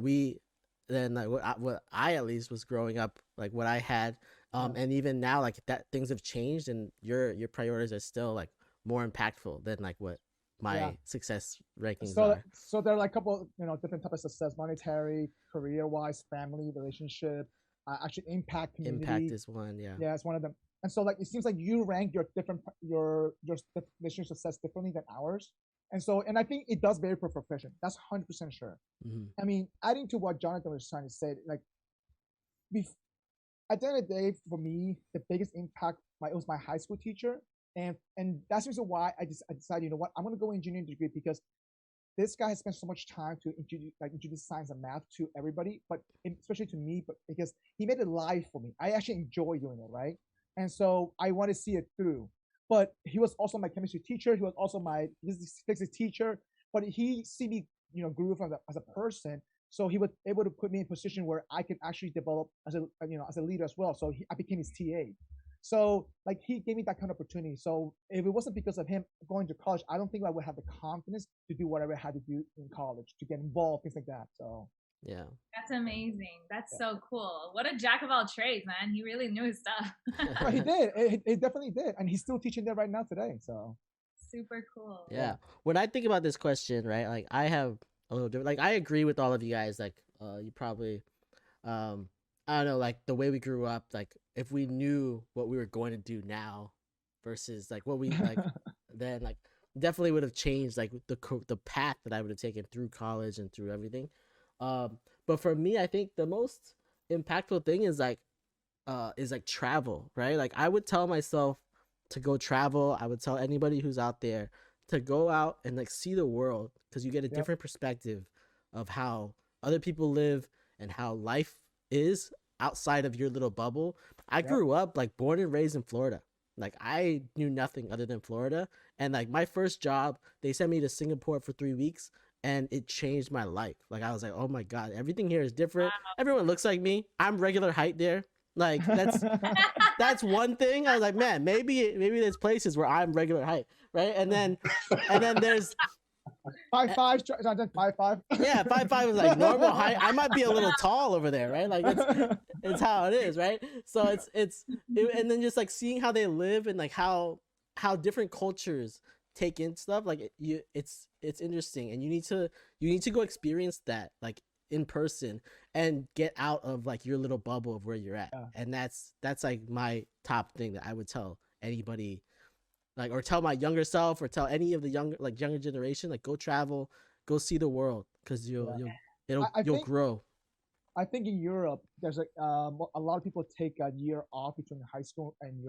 I at least was growing up, like what I had, and even now, like that things have changed, and your priorities are still like more impactful than like what my success rankings are. So there are like a couple different types of success: monetary, career wise, family, relationship, actually impact, community. Impact is one. Yeah, it's one of them. And so, like, it seems like you rank your definition of success differently than ours. And so, and I think it does vary per profession. That's 100% sure. Mm-hmm. I mean, adding to what Jonathan was trying to say, like, at the end of the day, for me, the biggest impact was my high school teacher, and that's the reason why I decided, you know what, I'm gonna go engineering degree, because this guy has spent so much time to introduce science and math to everybody, but especially to me, but because he made it live for me. I actually enjoy doing it, right? And so I want to see it through. But he was also my chemistry teacher. He was also my physics teacher. But he see me, grew as a person. So he was able to put me in a position where I could actually develop as a leader as well. So I became his TA. So like he gave me that kind of opportunity. So if it wasn't because of him going to college, I don't think I would have the confidence to do whatever I had to do in college, to get involved, things like that. So yeah, that's amazing. That's so cool. What a jack of all trades, man. He really knew his stuff. But he did. He definitely did, and he's still teaching there right now today. So super cool. Yeah. When I think about this question, right, like I have a little different, like I agree with all of you guys. Like, you probably, um, I don't know, like the way we grew up, like if we knew what we were going to do now versus like what we like then, like definitely would have changed like the path that I would have taken through college and through everything. But for me, I think the most impactful thing is like travel, right? Like I would tell myself to go travel. I would tell anybody who's out there to go out and like see the world because you get a different perspective of how other people live and how life is outside of your little bubble. I grew up like born and raised in Florida. Like I knew nothing other than Florida, and like my first job, they sent me to Singapore for 3 weeks, and it changed my life. Like I was like, oh my god, everything here is different. Everyone looks like me. I'm regular height there. Like that's one thing. I was like, man, maybe there's places where I'm regular height, right? And then there's 5'5", Jonathan, 5'5". Yeah, 5'5" is like normal height. I might be a little tall over there, right? Like it's how it is, right? So and then just like seeing how they live and like how different cultures take in stuff, like it's interesting, and you need to go experience that like in person and get out of like your little bubble of where you're at. And that's like my top thing that I would tell anybody, like, or tell my younger self, or tell any of the younger generation, like go travel, go see the world, because you'll grow. I think in Europe, there's a lot of people take a year off between high school and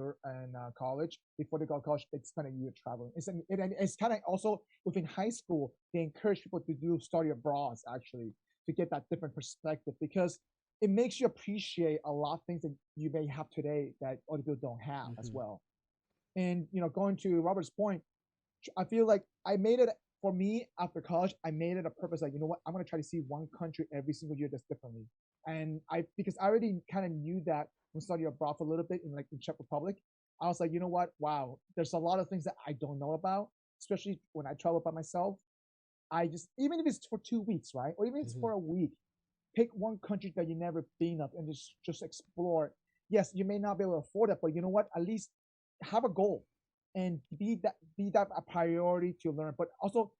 college. Before they go to college, they spend a year traveling. It's kind of also within high school, they encourage people to do study abroad, actually, to get that different perspective, because it makes you appreciate a lot of things that you may have today that other people don't have as well. And going to Robert's point, I feel like I made it, for me, after college, I made it a purpose. Like, you know what? I'm going to try to see one country every single year that's differently. And because I already kind of knew that when studying abroad for a little bit in like the Czech Republic, I was like, you know what? Wow, there's a lot of things that I don't know about, especially when I travel by myself. I just, even if it's for 2 weeks, right? Or even if it's for a week, pick one country that you never been of and just explore. Yes, you may not be able to afford it, but you know what? At least have a goal and be that a priority to learn. But also,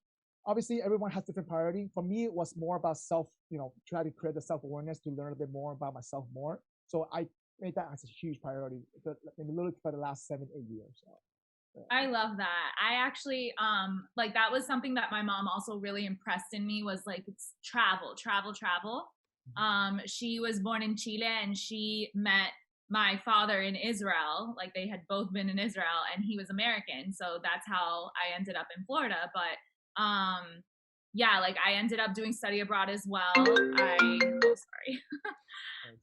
obviously, everyone has different priority. For me, it was more about try to create the self-awareness to learn a bit more about myself more. So I made that as a huge priority, literally for the last 7-8 years. So, I love that. I actually like that was something that my mom also really impressed in me, was like it's travel. She was born in Chile, and she met my father in Israel. Like they had both been in Israel, and he was American. So that's how I ended up in Florida. But yeah, like I ended up doing study abroad as well. Sorry.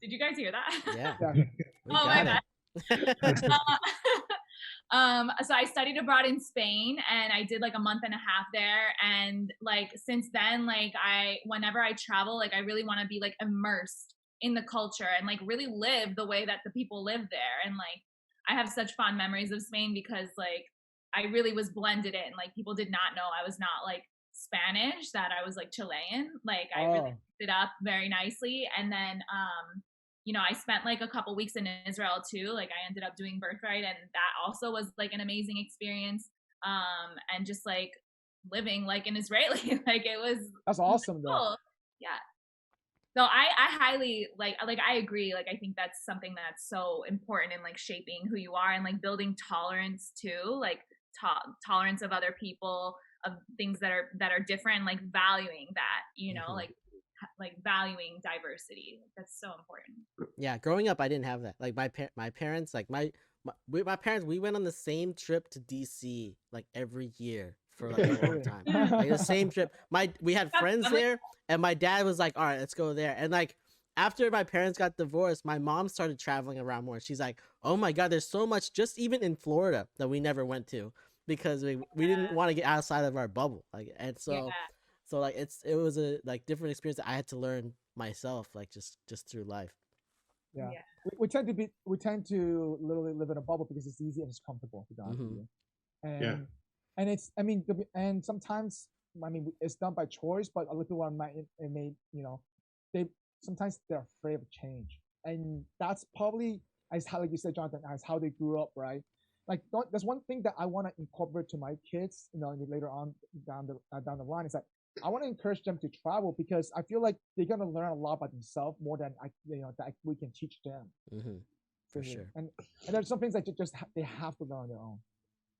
Did you guys hear that? Yeah. Oh my bad. So I studied abroad in Spain, and I did like a month and a half there. And like since then, like whenever I travel, like I really want to be like immersed in the culture and like really live the way that the people live there. And like I have such fond memories of Spain because like I really was blended in. Like people did not know I was not like Spanish, that I was like Chilean. Like I really picked it up very nicely. And then I spent like a couple weeks in Israel too. Like I ended up doing Birthright, and that also was like an amazing experience. And just like living like an Israeli, like that's awesome cool. Though. Yeah. So I highly like I agree. Like I think that's something that's so important in like shaping who you are and like building tolerance too, like tolerance of other people, of things that are different, like valuing that, like valuing diversity. That's so important. Yeah, growing up I didn't have that. Like my parents, like my parents, we went on the same trip to DC like every year for like a long time. Like the same trip. We had friends there, and my dad was like, all right, let's go there. And like after my parents got divorced, my mom started traveling around more. She's like, oh my god, there's so much just even in Florida that we never went to because we didn't want to get outside of our bubble. Like, and so so like it was a like different experience that I had to learn myself, like just through life. Yeah. We tend to literally live in a bubble because it's easy and it's comfortable, to be honest with you. And and it's, I mean, and sometimes, I mean, it's done by choice, but other people sometimes they're afraid of change, and that's probably, as how, like you said, Jonathan, as how they grew up, right? like there's one thing that I want to incorporate to my kids, later on down the line is that I want to encourage them to travel because I feel like they're gonna learn a lot about themselves more than that we can teach them. Mm-hmm. For sure. And there's some things that they have to learn on their own.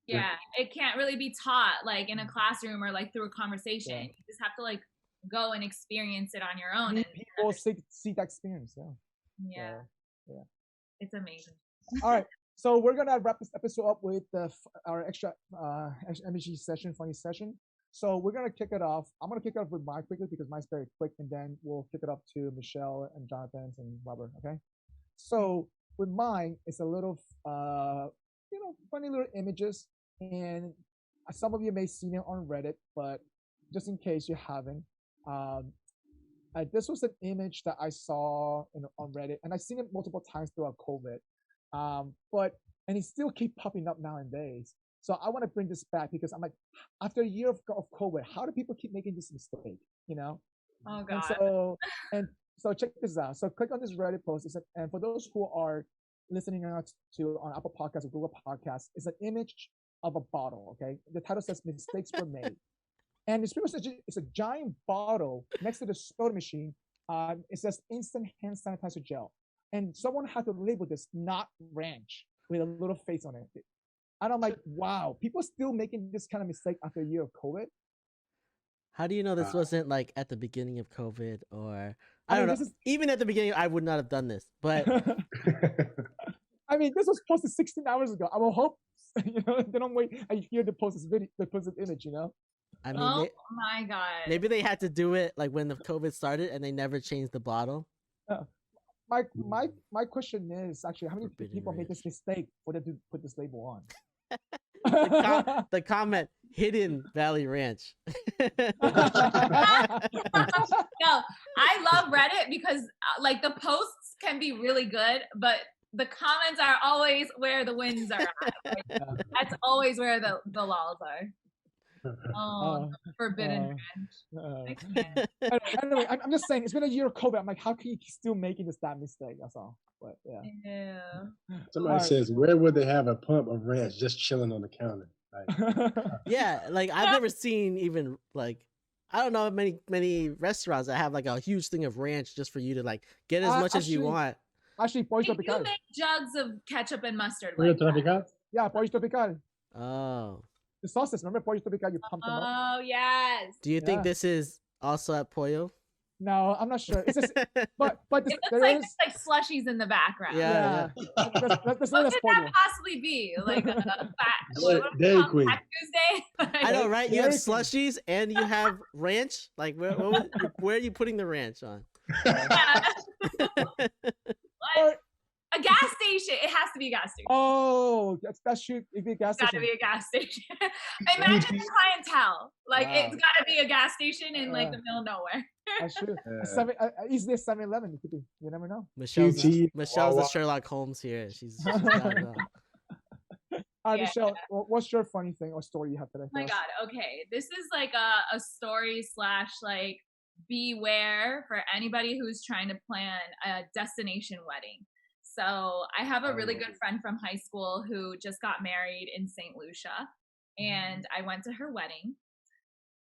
Yeah, it can't really be taught like in a classroom or like through a conversation. Yeah. You just have to like go and experience it on your own. And people see that experience. Yeah. It's amazing. All right. So we're gonna wrap this episode up with our extra energy session, funny session. So we're gonna kick it off. I'm gonna kick it off with mine quickly because mine's very quick, and then we'll kick it up to Michelle and Jonathan and Robert. Okay. So with mine, it's a little, funny little images, and some of you may have seen it on Reddit, but just in case you haven't, this was an image that I saw on Reddit, and I've seen it multiple times throughout COVID. And it still keep popping up nowadays. So I want to bring this back because I'm like, after a year of COVID, how do people keep making this mistake? Oh God. So check this out. So click on this Reddit post. And for those who are listening on Apple Podcasts or Google Podcasts, it's an image of a bottle. Okay, the title says "Mistakes Were Made," and it's a giant bottle next to the soda machine. It says "Instant Hand Sanitizer Gel." And someone had to label this not ranch with a little face on it. And I'm like, wow, people still making this kind of mistake after a year of COVID. How do you know this wasn't like at the beginning of COVID or I don't know? Even at the beginning, I would not have done this. But I mean, this was posted 16 hours ago. I will hope they don't wait a year to post this video, to post this image. I mean, my God. Maybe they had to do it like when the COVID started, and they never changed the bottle. My question is actually, how many people made this mistake for them to put this label on? The comment, Hidden Valley Ranch. No, I love Reddit because like the posts can be really good, but the comments are always where the wins are at. That's always where the lols are. Forbidden ranch. Anyway, I'm just saying, it's been a year of COVID. I'm like, how can you still making that mistake? That's all. But yeah. Somebody says, where would they have a pump of ranch just chilling on the counter? Like, yeah, like I've never seen even like, I don't know many restaurants that have like a huge thing of ranch just for you to like get as much as you want. Actually, Pollo Tropical. You make jugs of ketchup and mustard. Pollo Tropical? Yeah, Pollo Tropical. Oh. The sauces, remember Pollo Tropical? You pump them up. Oh yes. Do you think this is also at Pollo? No, I'm not sure. It's just, but it looks like there's like slushies in the background. Yeah. What could that possibly be? Like a fat Dairy Queen. Tuesday? I know, right? You have slushies and you have ranch. Like, where are you putting the ranch on? A gas station. It has to be a gas station. Oh, that should be a gas station. It's gotta be a gas station. Imagine the clientele. Like, it's gotta be a gas station in like the middle of nowhere. That's true. Easily a 7-Eleven. It could be. You never know. Michelle's the Sherlock Holmes here. She's gotta know. Michelle, what's your funny thing or story you have today? Oh my God. Okay. This is like a story / like beware for anybody who's trying to plan a destination wedding. So I have a really good friend from high school who just got married in St. Lucia, and I went to her wedding.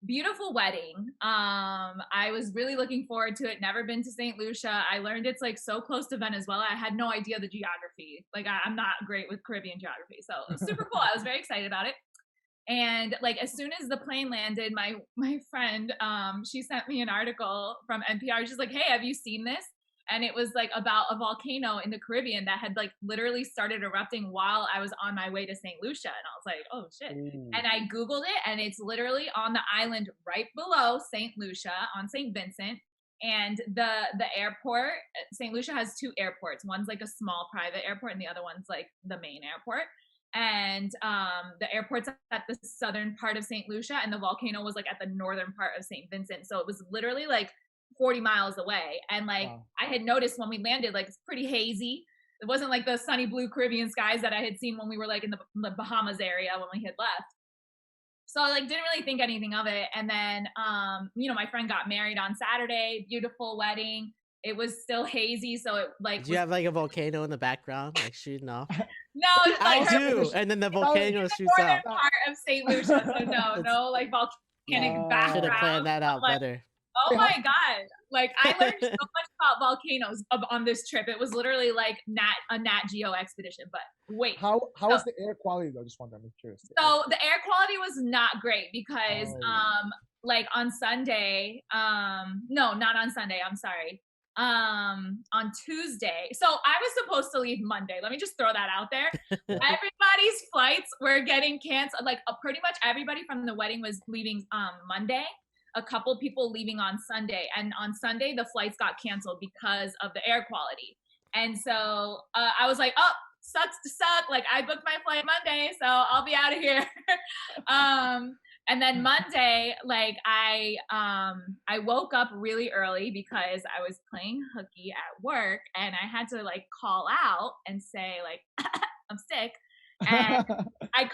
Beautiful wedding. I was really looking forward to it. Never been to St. Lucia. I learned it's like so close to Venezuela. I had no idea the geography. Like I'm not great with Caribbean geography. So it was super cool. I was very excited about it. And like as soon as the plane landed, my friend, she sent me an article from NPR. She's like, hey, have you seen this? And it was like about a volcano in the Caribbean that had like literally started erupting while I was on my way to St. Lucia. And I was like, oh shit. Ooh. And I Googled it, and it's literally on the island right below St. Lucia on St. Vincent. And the airport, St. Lucia has 2 airports. One's like a small private airport, and the other one's like the main airport. And the airport's at the southern part of St. Lucia, and the volcano was like at the northern part of St. Vincent. So it was literally like 40 miles away. And like I had noticed when we landed, like it's pretty hazy. It wasn't like the sunny blue Caribbean skies that I had seen when we were like in the Bahamas area when we had left. So I like didn't really think anything of it. And then my friend got married on Saturday, beautiful wedding. it was still hazy, so it like. Do you have like a volcano in the background, like shooting off? No, it's I like do, and then the volcano shoots northern out. part of St. Lucia, so no, like volcanic background. Should have planned that out like, better. Oh my god! Like I learned so much about volcanoes on this trip. It was literally like a Nat Geo expedition. But wait, how was the air quality though? Just wondering, I'm curious. So the air quality was not great because like on Sunday, no, not on Sunday. I'm sorry. On Tuesday. So I was supposed to leave Monday. Let me just throw that out there. Everybody's flights were getting canceled. Like pretty much everybody from the wedding was leaving Monday. A couple people leaving on Sunday, and on Sunday the flights got canceled because of the air quality. And so I was like, oh, sucks to suck. Like I booked my flight Monday, so I'll be out of here. And then Monday, like I woke up really early because I was playing hooky at work, and I had to like call out and say like I'm sick. And I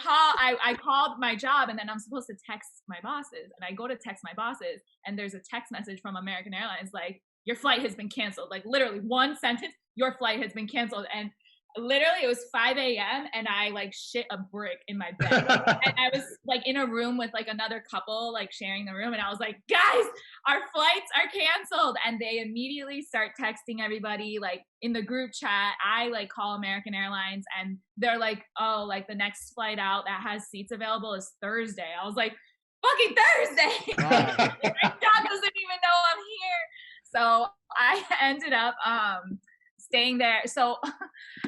called my job, and then I'm supposed to text my bosses, and I go to text my bosses, and there's a text message from American Airlines like, your flight has been canceled. Like literally one sentence, your flight has been canceled. And literally it was 5 a.m. and I like shit a brick in my bed. And I was like in a room with like another couple like sharing the room, and I was like, guys, our flights are canceled. And they immediately start texting everybody like in the group chat. I like call American Airlines, and they're like, oh, like the next flight out that has seats available is Thursday. I was like, fucking Thursday. Wow. My job doesn't even know I'm here. So I ended up staying there. So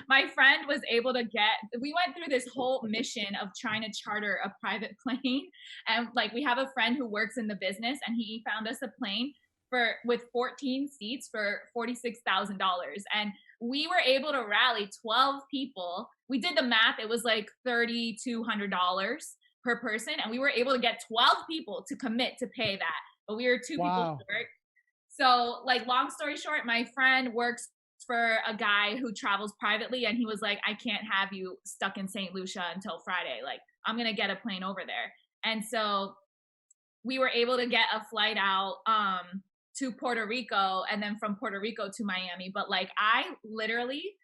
my friend was able to we went through this whole mission of trying to charter a private plane. And like we have a friend who works in the business, and he found us a plane with 14 seats for $46,000. And we were able to rally 12 people. We did the math. It was like $3,200 per person. And we were able to get 12 people to commit to pay that. But we were two people short. So like long story short, my friend works for a guy who travels privately, and he was like, I can't have you stuck in St. Lucia until Friday. Like I'm going to get a plane over there. And so we were able to get a flight out to Puerto Rico, and then from Puerto Rico to Miami. But like I literally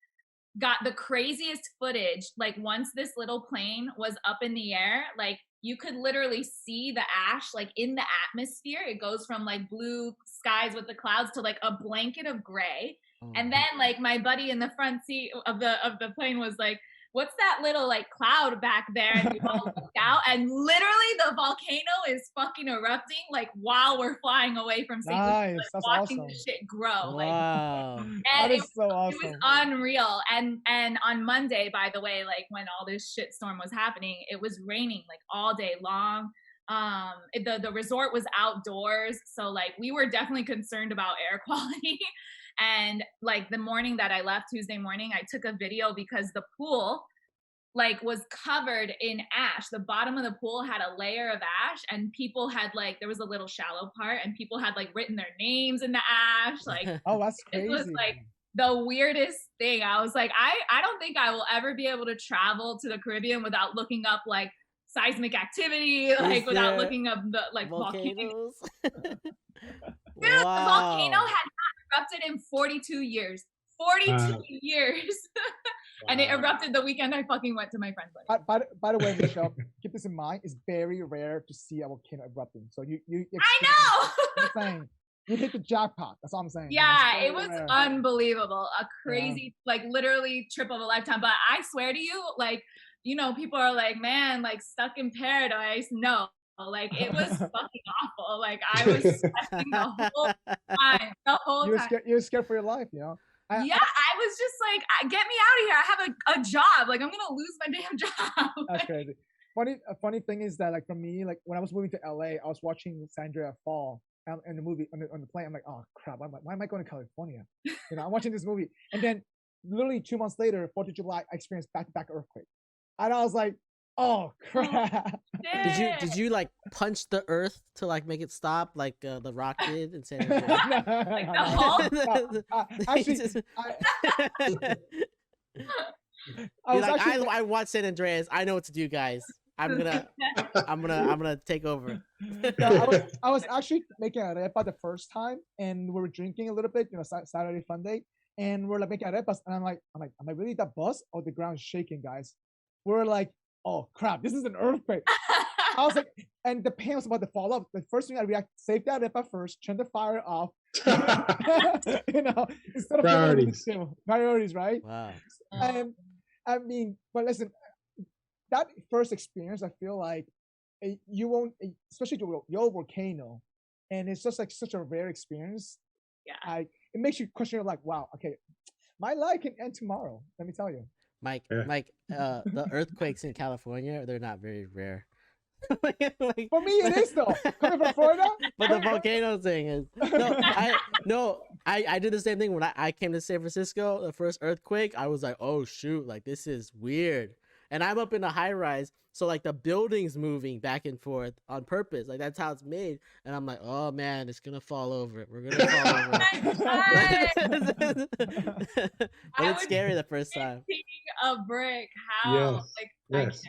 got the craziest footage. Like once this little plane was up in the air, like you could literally see the ash like in the atmosphere. It goes from like blue skies with the clouds to like a blanket of gray. And then like my buddy in the front seat of the plane was like, what's that little like cloud back there? And we all looked out, and literally the volcano is fucking erupting like while we're flying away from St. Louis, like, watching awesome. the shit grow. Wow. Like, that is so awesome. It was unreal. And on Monday, by the way, like when all this shit storm was happening, it was raining like all day long. The resort was outdoors, so like we were definitely concerned about air quality. And like the morning that I left, Tuesday morning, I took a video because the pool like was covered in ash. The bottom of the pool had a layer of ash, and people had like, there was a little shallow part, and people had like written their names in the ash. Like, oh, that's crazy. It was like the weirdest thing. I was like, I don't think I will ever be able to travel to the Caribbean without looking up like seismic activity, like without looking up the like volcanoes. Dude, wow. The volcano had not erupted in 42 years. 42 years. And it erupted the weekend I fucking went to my friend's wedding. By the way, Michelle, keep this in mind. It's very rare to see a volcano erupting. So you I know. I'm saying you hit the jackpot. That's all I'm saying. Yeah, it was unbelievable. A crazy, like literally trip of a lifetime. But I swear to you, like, you know, people are like, man, like stuck in paradise. No. Like it was fucking awful. Like I was sweating the whole time. You were scared for your life, you know? I was just like, get me out of here. I have a job. Like I'm gonna lose my damn job. That's crazy. A funny thing is that like for me, like when I was moving to LA, I was watching Sandra fall in the movie on the plane. I'm like, oh crap, why am I going to California? You know, I'm watching this movie, and then literally 2 months later, 4th of July, I experienced back-to-back earthquake, and I was like, oh crap. Did you like punch the earth to like make it stop like the Rock did in San Diego? Like the Hulk? Actually, I watched San Andreas. I know what to do, guys. I'm gonna take over. No, I was actually making arepa the first time, and we were drinking a little bit, Saturday fun day, and we're like making arepas, and I'm like, am I really that buzz? Oh, the ground's shaking, guys. We're like, oh crap, this is an earthquake. I was like, and the pan was about to fall off. The first thing I react, save that arepa first, turn the fire off. Instead of priorities, right? Wow. And I mean, but listen, that first experience, I feel like you won't, especially your volcano, and it's just like such a rare experience. Yeah. It makes you question, like, wow, okay, my life can end tomorrow. Let me tell you. Mike, the earthquakes in California, they're not very rare. For me, it is though. Coming from Florida. But the volcano thing is I did the same thing when I came to San Francisco. The first earthquake, I was like, oh shoot, like this is weird. And I'm up in a high rise, so like the building's moving back and forth on purpose. Like that's how it's made. And I'm like, oh man, it's gonna fall over. We're gonna fall over. But it's scary the first time. A brick. How? Yes. Like yes.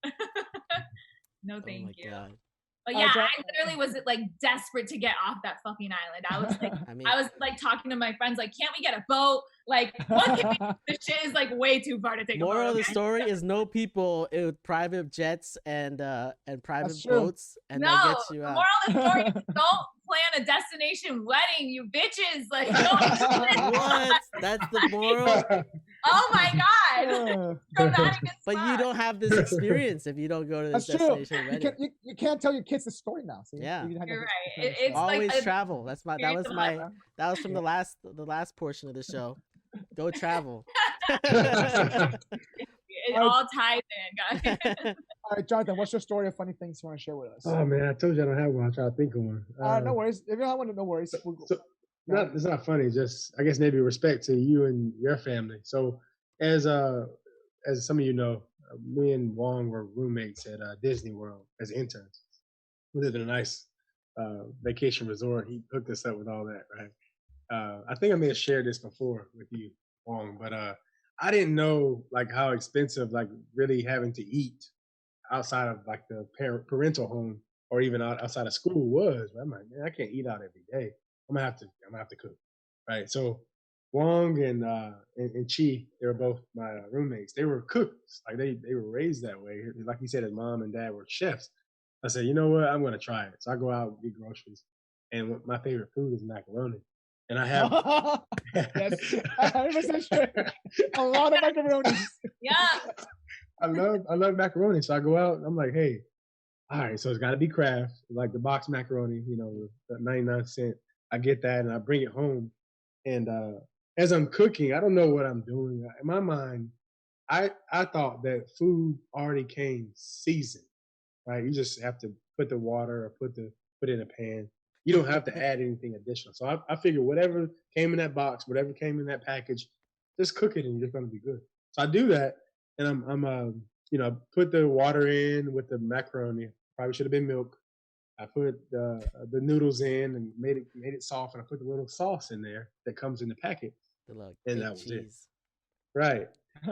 I cannot. No, thank you. God. But yeah, I literally was like desperate to get off that fucking island. I was like, I was like talking to my friends, like, can't we get a boat? Like, what can we do? This shit is like way too far to take. Moral of the story is no people with private jets and private boats, and no, that gets you out. Moral of the story is don't plan a destination wedding, you bitches. Like, don't. What? That's the moral. Oh my god! But you don't have this experience if you don't go to this destination wedding. You can't tell your kids the story now. So yeah, you're right. It's always like travel. That was from the last portion of the show. Go travel. It all ties in, guys. All right, Jonathan, what's your story of funny things you want to share with us? Oh man, I told you I don't have one. I'll try to think of one. No worries. If you don't have one, no worries. It's not funny. Just I guess maybe respect to you and your family. So as some of you know, me and Wong were roommates at Disney World as interns. We lived in a nice vacation resort. He hooked us up with all that, right? I think I may have shared this before with you, Wong, but I didn't know like how expensive like really having to eat outside of like the parental home or even outside of school was. I'm like, man, I can't eat out every day. I'm gonna have to cook, right? So Wong and Chi, they were both my roommates. They were cooks, like they were raised that way. Like he said, his mom and dad were chefs. I said, you know what? I'm gonna try it. So I go out and get groceries, and my favorite food is macaroni. And I have yes, 100% sure. A lot of macaroni. Yeah. I love macaroni. So I go out and I'm like, hey, all right, so it's gotta be Kraft, like the box macaroni, with 99 cents. I get that and I bring it home. And as I'm cooking, I don't know what I'm doing. In my mind, I thought that food already came seasoned, right? You just have to put the water or put it in a pan. You don't have to add anything additional. So I figured whatever came in that box, whatever came in that package, just cook it and you're gonna be good. So I do that, and I'm put the water in with the macaroni. Probably should have been milk. I put the noodles in and made it soft, and I put the little sauce in there that comes in the packet, and that was cheese. It. Right.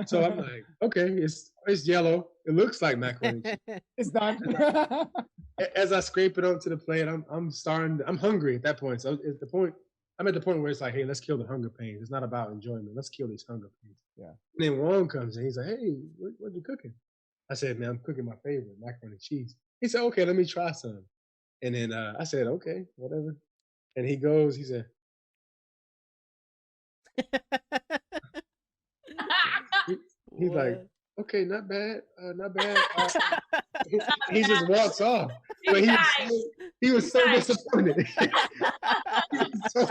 So I'm like, okay, it's yellow. It looks like macaroni. It's done. As I scrape it onto the plate, I'm hungry at that point. So I'm at the point where it's like, hey, let's kill the hunger pains. It's not about enjoyment. Let's kill these hunger pains. Yeah. And then Wong comes in. He's like, hey, what you cooking? I said, man, I'm cooking my favorite, macaroni and cheese. He said, okay, let me try some. And then I said, okay, whatever. And he goes, he said, he's like, okay, not bad, not bad. He just walks off. But he was so disappointed. So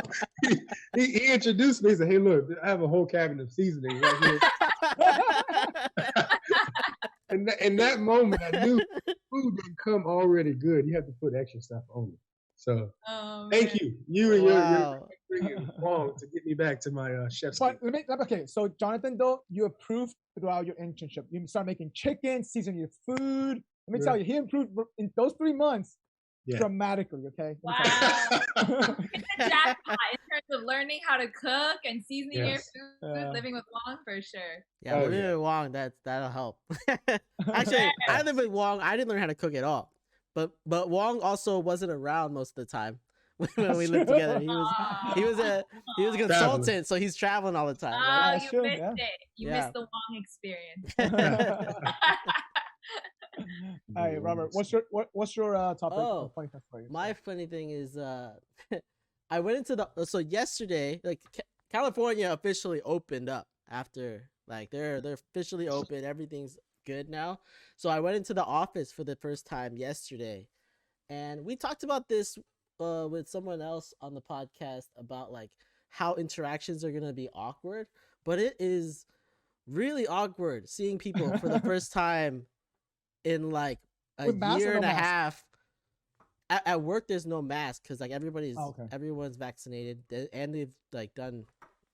he introduced me. He said, hey, look, I have a whole cabinet of seasonings right here. And in that moment, I knew food didn't come already good. You have to put extra stuff on it. So thank you. You and your bringing Wong to get me back to my chef's. But okay, so Jonathan, though, you improved throughout your internship. You start making chicken, seasoning your food. Let me tell you, he improved in those 3 months. Yeah. dramatically. Okay. Wow. It's a jackpot in terms of learning how to cook and seasoning your Yes. food, living with Wong for sure. Yeah, Oh, living yeah. with Wong, that'll help. Actually, I live with Wong. I didn't learn how to cook at all. But Wong also wasn't around most of the time when we lived together. He was a consultant, Traveling. so he's traveling all the time. Oh, Right? That's you true, missed yeah. it. You Yeah. missed the Wong experience. All right, Robert. What's your topic? Oh, funny fact for you? My funny thing is, I went into so yesterday, like California officially opened up after like they're officially open. Everything's good now. So I went into the office for the first time yesterday, and we talked about this with someone else on the podcast about like how interactions are gonna be awkward, but it is really awkward seeing people for the first time in like a With mask or year no and a mask? half. At work, there's no mask because like everyone's vaccinated and they've like done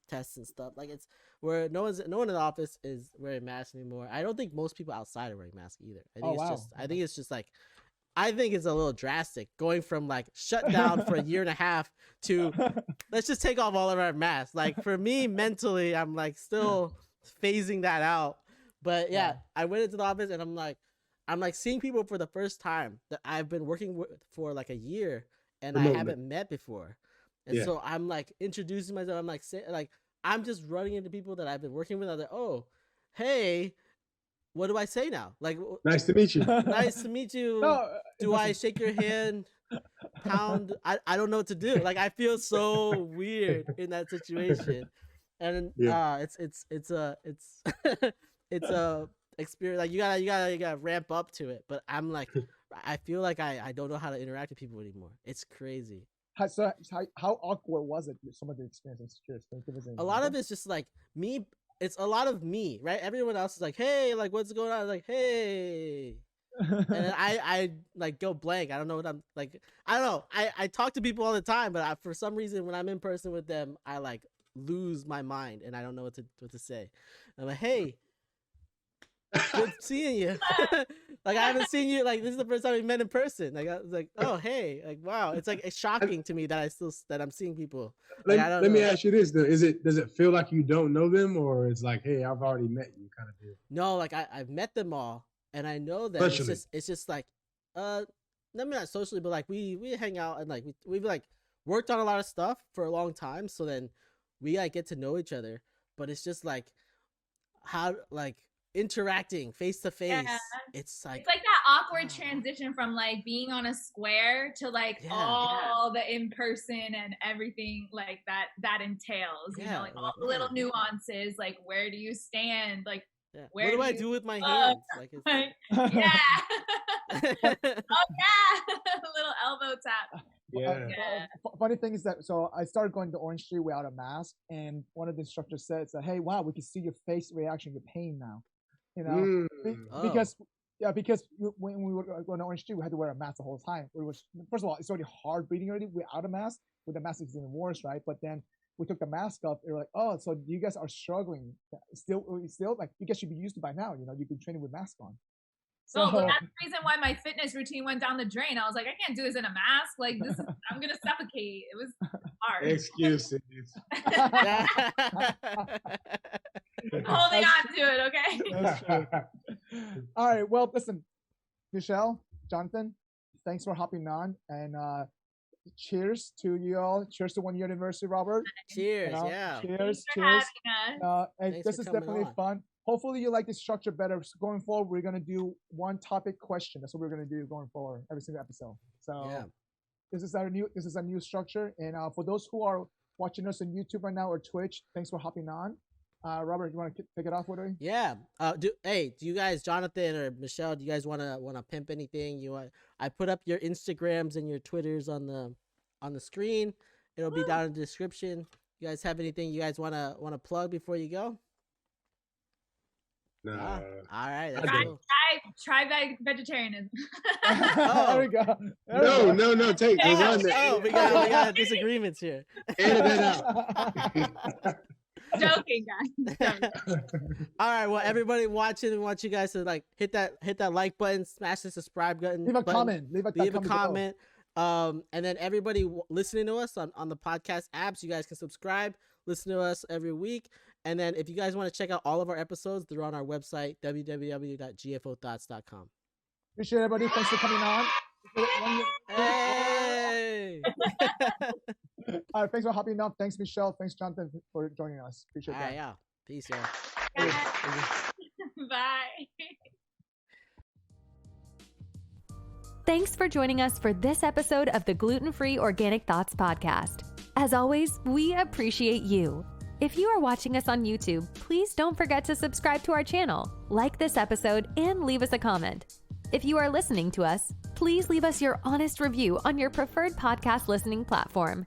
tests and stuff. Like it's where no one in the office is wearing masks anymore. I don't think most people outside are wearing masks either. I think it's just like I think it's a little drastic going from like shut down for a year and a half to let's just take off all of our masks. Like for me mentally, I'm like still phasing that out. But yeah, I went into the office and I'm like seeing people for the first time that I've been working with for like a year and I haven't met before. And so I'm like introducing myself. I'm like I'm just running into people that I've been working with. I'm like, oh, hey, what do I say now? Like, nice to meet you. Nice to meet you. No, do I shake your hand? Pound? I don't know what to do. Like I feel so weird in that situation. And it's a experience. Like you gotta ramp up to it. But I'm like, I feel like I don't know how to interact with people anymore. It's crazy. How awkward was it? Some of the experiences. A lot of it's just like me. It's a lot of me, right? Everyone else is like, hey, like what's going on? Like, hey. And then I like go blank. I don't know what I'm like. I don't know. I talk to people all the time, but for some reason when I'm in person with them, I like lose my mind and I don't know what to say. I'm like, hey, good seeing you. Like I haven't seen you. Like this is the first time we met in person. Like I was like, oh hey, like wow. It's like it's shocking to me that I'm seeing people. Like, let me ask you this though: does it feel like you don't know them, or it's like, hey, I've already met you, kind of deal? No, like I've met them all, and I know that it's just like, maybe not socially, but like we hang out and like we've like worked on a lot of stuff for a long time, so then we like get to know each other. But it's just like how like interacting face to face. It's like that awkward transition from like being on a square to like all the in person and everything like that entails. You know, like all the little nuances. Like where do you stand? Like where what do I do with my hands? Like it's yeah. Oh yeah, a little elbow tap. Funny thing is that so I started going to Orange Street without a mask, and one of the instructors said, "Hey, wow, we can see your face reaction, your pain now." You know, because when we were going to Orange Street, we had to wear a mask the whole time. It was first of all, it's already hard breathing already without a mask. With the mask, it's even worse, right? But then we took the mask off. They were like, "Oh, so you guys are struggling still? Like you guys should be used to by now. You know, you've been training with mask on." So well, that's the reason why my fitness routine went down the drain. I was like, I can't do this in a mask. Like I'm gonna suffocate. It was hard. Excuses. Holding on to it, okay? All right. Well, listen, Michelle, Jonathan, thanks for hopping on, and cheers to you all. Cheers to 1 year anniversary, Robert. Cheers. Cheers. And this is definitely fun. Hopefully you like the structure better. So going forward, we're gonna do one topic question. That's what we're gonna do going forward every single episode. So this is a new structure. And for those who are watching us on YouTube right now or Twitch, thanks for hopping on. Robert, you want to take it off with me? Yeah. Do you guys, Jonathan or Michelle, do you guys want to pimp anything? I put up your Instagrams and your Twitters on the screen. It'll be down in the description. You guys have anything you guys want to plug before you go? No. All right. Try vegetarianism. There we go. No. Take the one that. We got disagreements here. Edit that out. Joking, guys. All right. Well, everybody watching, we want you guys to like hit that like button, smash the subscribe button. Leave a comment. Leave a comment. And then everybody listening to us on the podcast apps, you guys can subscribe, listen to us every week. And then if you guys want to check out all of our episodes, they're on our website, www.gfotthoughts.com. Appreciate everybody. Thanks for coming on. Hey! All right, thanks for hopping up. Thanks, Michelle. Thanks, Jonathan, for joining us. Appreciate that. Yeah. Peace, y'all. Bye. Thanks for joining us for this episode of the Gluten-Free Organic Thoughts podcast. As always, we appreciate you. If you are watching us on YouTube, please don't forget to subscribe to our channel, like this episode, and leave us a comment. If you are listening to us, please leave us your honest review on your preferred podcast listening platform.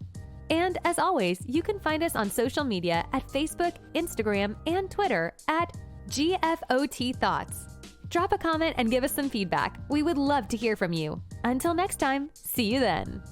And as always, you can find us on social media at Facebook, Instagram, and Twitter at GFOThoughts. Drop a comment and give us some feedback. We would love to hear from you. Until next time, see you then.